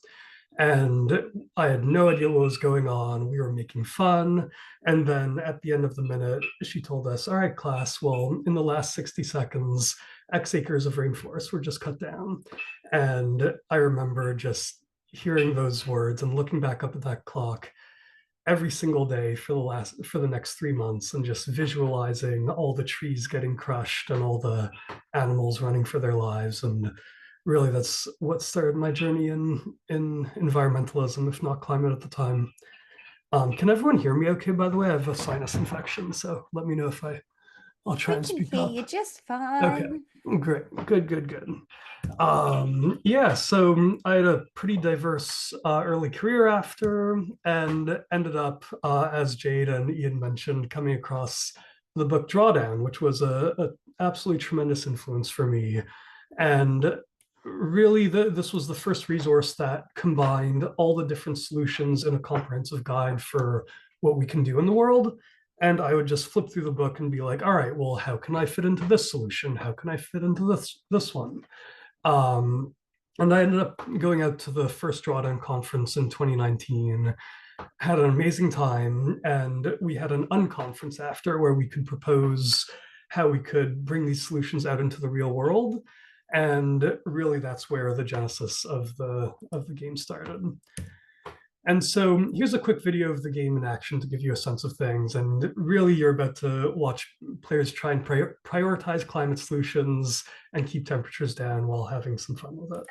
And I had no idea what was going on. We were making fun. And then at the end of the minute, she told us, all right, class, well, in the last 60 seconds, X acres of rainforest were just cut down. And I remember just hearing those words and looking back up at that clock every single day for the next 3 months, and just visualizing all the trees getting crushed and all the animals running for their lives. And really, that's what started my journey in environmentalism, if not climate at the time. Can everyone hear me okay, by the way? I have a sinus infection, so let me know if I'll try We and can speak hear up. you just Okay, fine. great, good. Yeah, so I had a pretty diverse early career after, and ended up, as Jade and Ian mentioned, coming across the book Drawdown, which was a absolutely tremendous influence for me. And really, this was the first resource that combined all the different solutions in a comprehensive guide for what we can do in the world. And I would just flip through the book and be like, all right, well, how can I fit into this solution? How can I fit into this one? And I ended up going out to the first Drawdown conference in 2019, had an amazing time, and we had an unconference after where we could propose how we could bring these solutions out into the real world. And really, that's where the genesis of the game started. And so here's a quick video of the game in action to give you a sense of things. And really, you're about to watch players try and prioritize climate solutions and keep temperatures down while having some fun with it.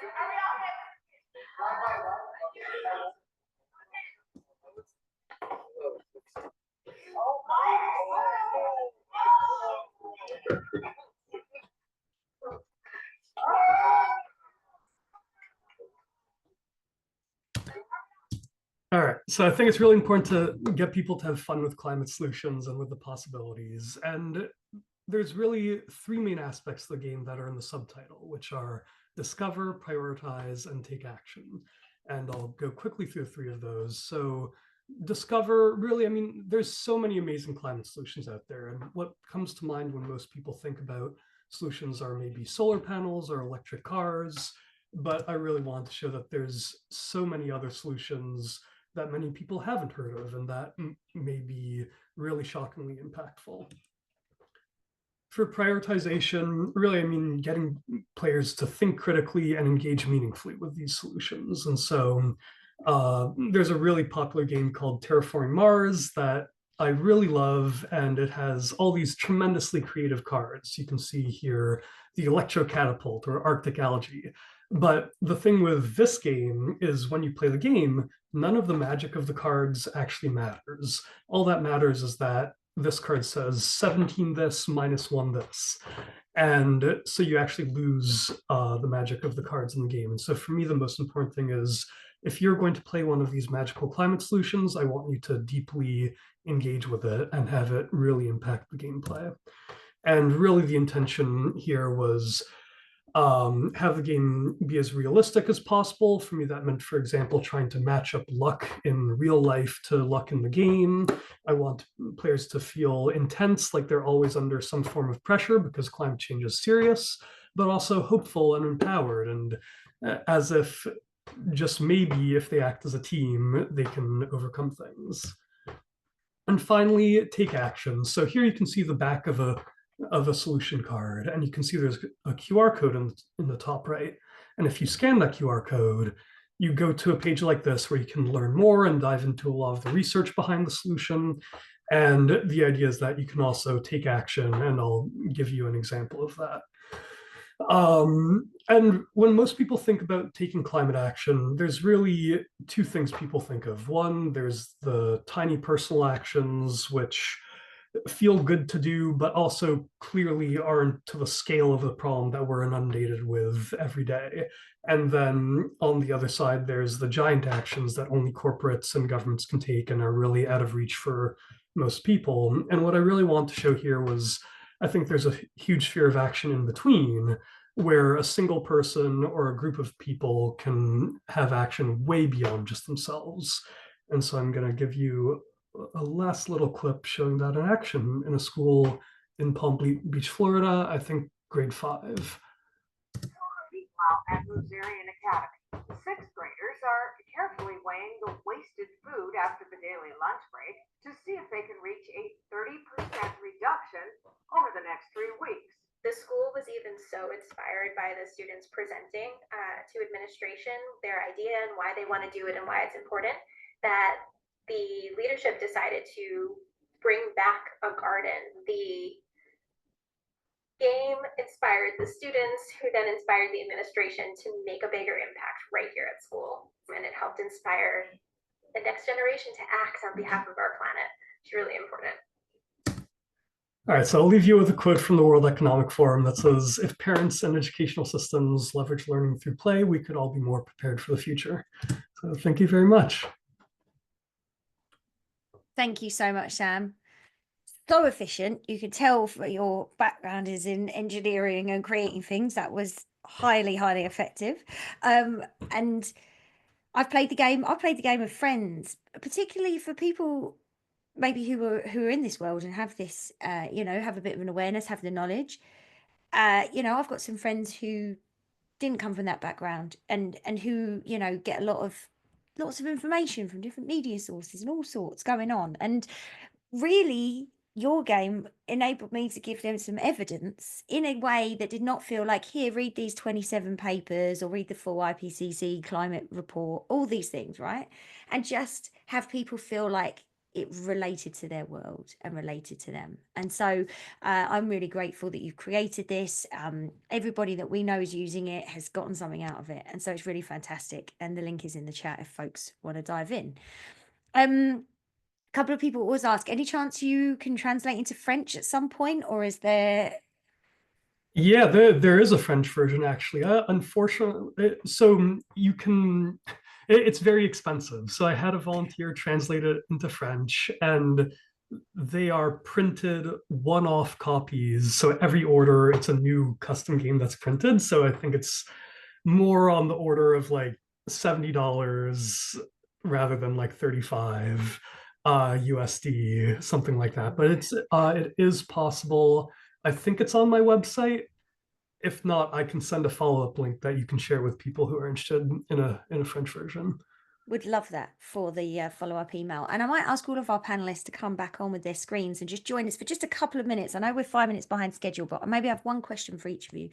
All right, so I think it's really important to get people to have fun with climate solutions and with the possibilities. And there's really 3 main aspects of the game that are in the subtitle, which are discover, prioritize, and take action. And I'll go quickly through 3 of those. So discover, really, I mean, there's so many amazing climate solutions out there. And what comes to mind when most people think about solutions are maybe solar panels or electric cars. But I really want to show that there's so many other solutions that many people haven't heard of, and that may be really shockingly impactful. For prioritization, really, I mean, getting players to think critically and engage meaningfully with these solutions. And so there's a really popular game called Terraforming Mars that I really love, and it has all these tremendously creative cards. You can see here the electrocatapult or Arctic algae. But the thing with this game is when you play the game, none of the magic of the cards actually matters. All that matters is that this card says 17 this, -1 this. And so you actually lose the magic of the cards in the game. And so for me, the most important thing is, if you're going to play one of these magical climate solutions, I want you to deeply engage with it and have it really impact the gameplay. And really the intention here was have the game be as realistic as possible. For me, that meant, for example, trying to match up luck in real life to luck in the game. I want players to feel intense, like they're always under some form of pressure because climate change is serious, but also hopeful and empowered, and as if just maybe if they act as a team, they can overcome things. And finally, take action. So here you can see the back of a solution card, and you can see there's a QR code in the top right. And if you scan that QR code, you go to a page like this where you can learn more and dive into a lot of the research behind the solution. And the idea is that you can also take action, and I'll give you an example of that. And when most people think about taking climate action, there's really 2 things people think of. One, there's the tiny personal actions, which feel good to do, but also clearly aren't to the scale of the problem that we're inundated with every day. And then on the other side, there's the giant actions that only corporates and governments can take and are really out of reach for most people. And what I really want to show here was, I think there's a huge sphere of action in between, where a single person or a group of people can have action way beyond just themselves. And so I'm going to give you a last little clip showing that in action in a school in Palm Beach, Florida, I think grade 5. Meanwhile, at Luzerian Academy, The sixth graders are carefully weighing the wasted food after the daily lunch break to see if they can reach a 30% reduction over the next 3 weeks. The school was even so inspired by the students presenting to administration their idea and why they want to do it and why it's important that the leadership decided to bring back a garden. The game inspired the students, who then inspired the administration to make a bigger impact right here at school. And it helped inspire the next generation to act on behalf of our planet. It's really important. All right, so I'll leave you with a quote from the World Economic Forum that says, if parents and educational systems leverage learning through play, we could all be more prepared for the future. So thank you very much. Thank you so much, Sam. So efficient. You could tell your background is in engineering and creating things. That was highly, highly effective. And I've played the game. I've played the game with friends, particularly for people maybe who are in this world and have this, have a bit of an awareness, have the knowledge. I've got some friends who didn't come from that background and who, get lots of information from different media sources and all sorts going on. And really, your game enabled me to give them some evidence in a way that did not feel like, here, read these 27 papers or read the full IPCC climate report, all these things, right? And just have people feel like it related to their world and related to them. And so I'm really grateful that you've created this. Everybody that we know is using it has gotten something out of it. And so it's really fantastic. And the link is in the chat if folks want to dive in. A couple of people always ask, any chance you can translate into French at some point, or is there? Yeah, there is a French version, actually. Unfortunately, so you can, it's very expensive. So I had a volunteer translate it into French, and they are printed one-off copies. So every order, it's a new custom game that's printed. So I think it's more on the order of like $70 rather than like 35 USD, something like that. But it is possible. I think it's on my website. If not, I can send a follow-up link that you can share with people who are interested in a French version. Would love that for the follow-up email. And I might ask all of our panelists to come back on with their screens and just join us for just a couple of minutes. I know we're 5 minutes behind schedule, but maybe I have one question for each of you.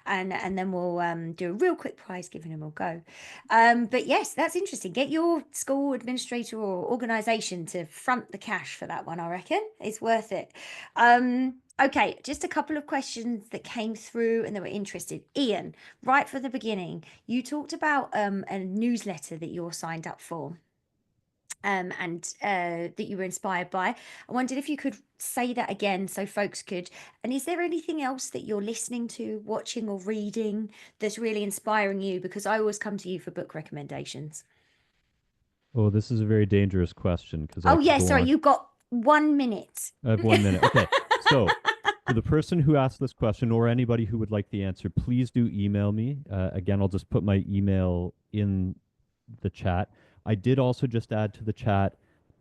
And then we'll do a real quick prize giving and we'll go. But yes, that's interesting. Get your school administrator or organization to front the cash for that one, I reckon. It's worth it. Okay, just a couple of questions that came through and that were interested. Ian, right from the beginning, you talked about a newsletter that you're signed up for and that you were inspired by. I wondered if you could say that again so folks could. And is there anything else that you're listening to, watching or reading that's really inspiring you? Because I always come to you for book recommendations. Oh, this is a very dangerous question because oh yeah, sorry, you've got 1 minute. I have 1 minute. Okay, so for the person who asked this question or anybody who would like the answer, please do email me. Again, I'll just put my email in the chat. I did also just add to the chat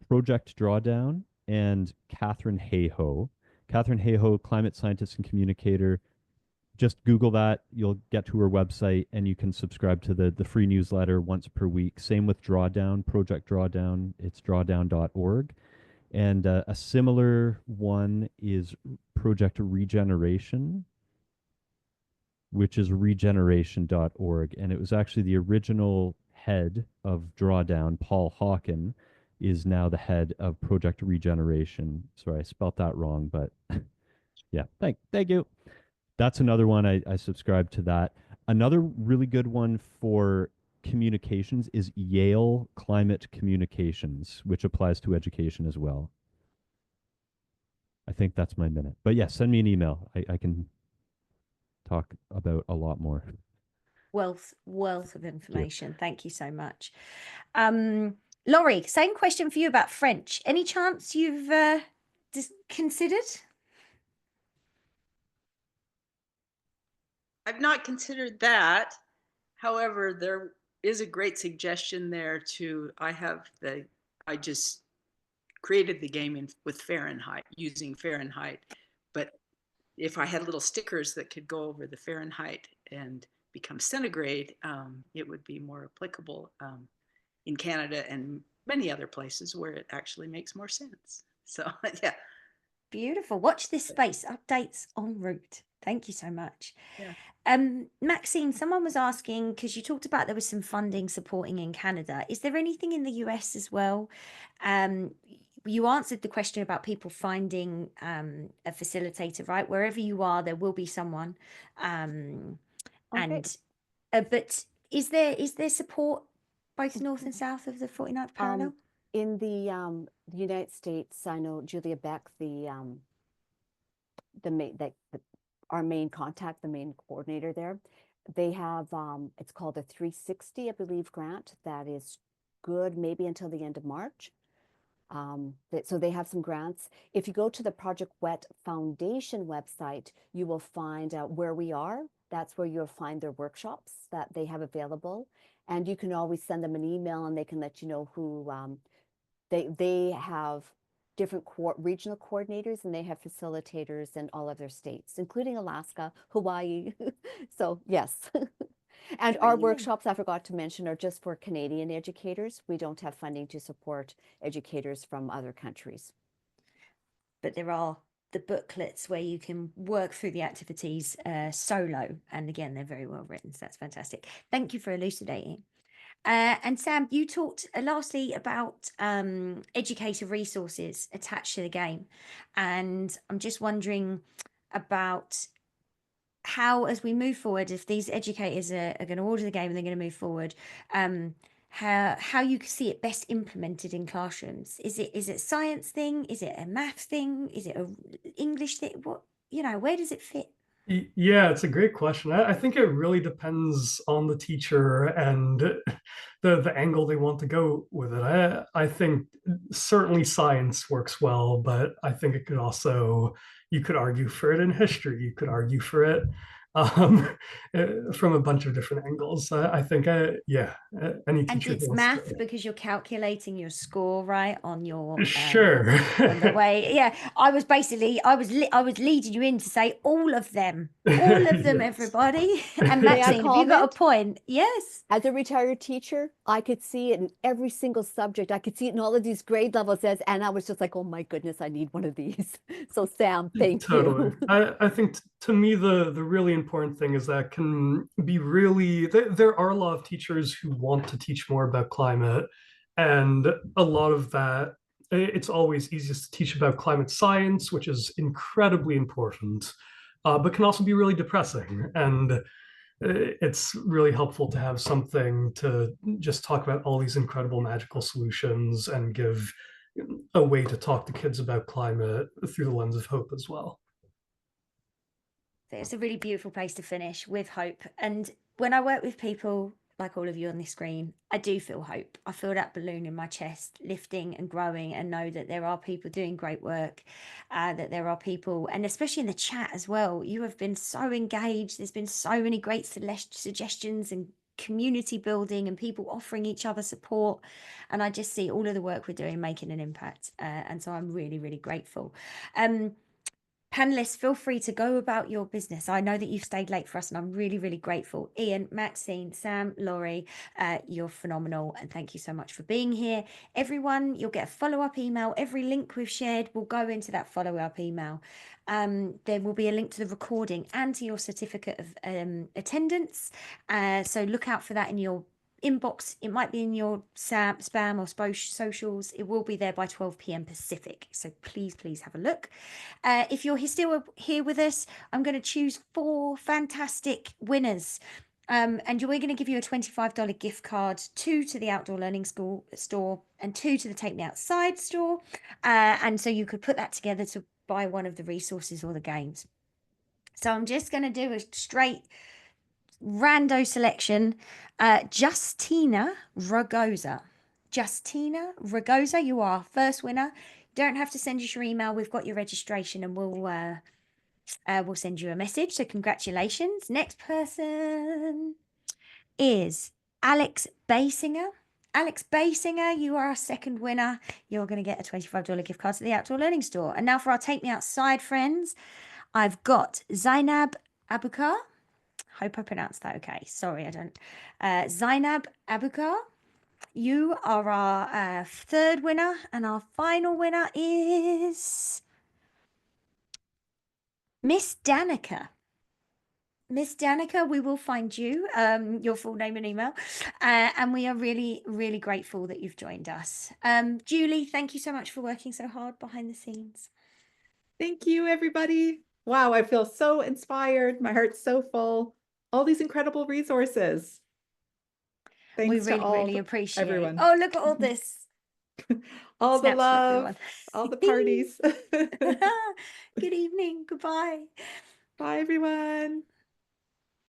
Project Drawdown and Katharine Hayhoe. Katharine Hayhoe, climate scientist and communicator. Just Google that. You'll get to her website and you can subscribe to the free newsletter once per week. Same with Drawdown, Project Drawdown. It's drawdown.org. And a similar one is Project Regeneration, which is regeneration.org. And it was actually the original head of Drawdown, Paul Hawken, is now the head of Project Regeneration. Sorry, I spelt that wrong, but yeah, thank you. That's another one. I subscribe to that. Another really good one for communications is Yale Climate Communications, which applies to education as well. I think that's my minute. But yeah, send me an email. I can talk about a lot more. Wealth of information. Thank you so much. Laurie, same question for you about French. Any chance you've considered? I've not considered that. However, there is a great suggestion there I just created the game with Fahrenheit, using Fahrenheit. But if I had little stickers that could go over the Fahrenheit and becomes centigrade, it would be more applicable in Canada and many other places where it actually makes more sense. So yeah. Beautiful. Watch this space. Updates en route. Thank you so much. Yeah. Maxine, someone was asking, because you talked about there was some funding supporting in Canada. Is there anything in the US as well? You answered the question about people finding a facilitator, right? Wherever you are, there will be someone. Okay. But is there support both north and south of the 49th parallel? In the United States, I know Julia Beck, our main contact, the main coordinator there. They have it's called a 360, I believe, grant that is good maybe until the end of March. So they have some grants. If you go to the Project WET Foundation website, you will find out where we are. That's where you'll find their workshops that they have available. And you can always send them an email and they can let you know who, they have different regional coordinators, and they have facilitators in all of their states, including Alaska, Hawaii. So yes. And our workshops, I forgot to mention, are just for Canadian educators. We don't have funding to support educators from other countries. But there are the booklets where you can work through the activities solo. And again, they're very well written. So that's fantastic. Thank you for elucidating. And Sam, you talked lastly about educator resources attached to the game. And I'm just wondering about how, as we move forward, if these educators are going to order the game and they're going to move forward, how you see it best implemented in classrooms. Is it a science thing? Is it a math thing? Is it a English thing? What, where does it fit? Yeah, it's a great question. I think it really depends on the teacher and the angle they want to go with it. I think certainly science works well, but I think it could also, you could argue for it in history. You could argue for it from a bunch of different angles. I think, yeah, any teacher. And it's wants math to. because you're calculating your score, right, on your Sure. on the way. Yeah, I was leading you in to say all of them, yes. Everybody. And Maxine, have you got a point? Yes. As a retired teacher, I could see it in every single subject. I could see it in all of these grade levels, and I was just like, oh my goodness, I need one of these. So Sam, thank you. I think to me, the really important thing is that can be really, there are a lot of teachers who want to teach more about climate, and a lot of that, it's always easiest to teach about climate science, which is incredibly important, but can also be really depressing. And it's really helpful to have something to just talk about all these incredible magical solutions and give a way to talk to kids about climate through the lens of hope as well. It's a really beautiful place to finish, with hope. And when I work with people like all of you on this screen, I do feel hope. I feel that balloon in my chest lifting and growing, and know that there are people doing great work, that there are people, and especially in the chat as well, you have been so engaged. There's been so many great suggestions and community building and people offering each other support. And I just see all of the work we're doing making an impact. And so I'm really, really grateful. Panelists, feel free to go about your business. I know that you've stayed late for us, and I'm really, really grateful. Ian, Maxine, Sam, Laurie, you're phenomenal, and thank you so much for being here. Everyone, you'll get a follow-up email. Every link we've shared will go into that follow-up email. There will be a link to the recording and to your certificate of attendance. So look out for that in your inbox. It might be in your spam or socials. It will be there by 12 p.m. Pacific. So please have a look. If you're still here with us, I'm going to choose 4 fantastic winners. And we're going to give you a $25 gift card, 2 to the Outdoor Learning School store and 2 to the Take Me Outside store. And so you could put that together to buy one of the resources or the games. So I'm just going to do a straight rando selection. Justina Ragoza. Justina Ragoza, you are our first winner. Don't have to send us your email. We've got your registration, and we'll send you a message. So congratulations. Next person is Alex Basinger. Alex Basinger, you are our second winner. You're going to get a $25 gift card to the Outdoor Learning Store. And now for our Take Me Outside friends, I've got Zainab Abukar. Hope I pronounced that okay. Sorry, I don't. Zainab Abukar, you are our third winner, and our final winner is Miss Danica. Miss Danica, we will find you, your full name and email. And we are really, really grateful that you've joined us. Julie, thank you so much for working so hard behind the scenes. Thank you, everybody. Wow, I feel so inspired. My heart's so full. All these incredible resources. Thanks We to really, all really appreciate it. everyone. Oh, look at all this. All the Snaps for love, everyone. all the parties. Good evening. Goodbye. Bye, everyone.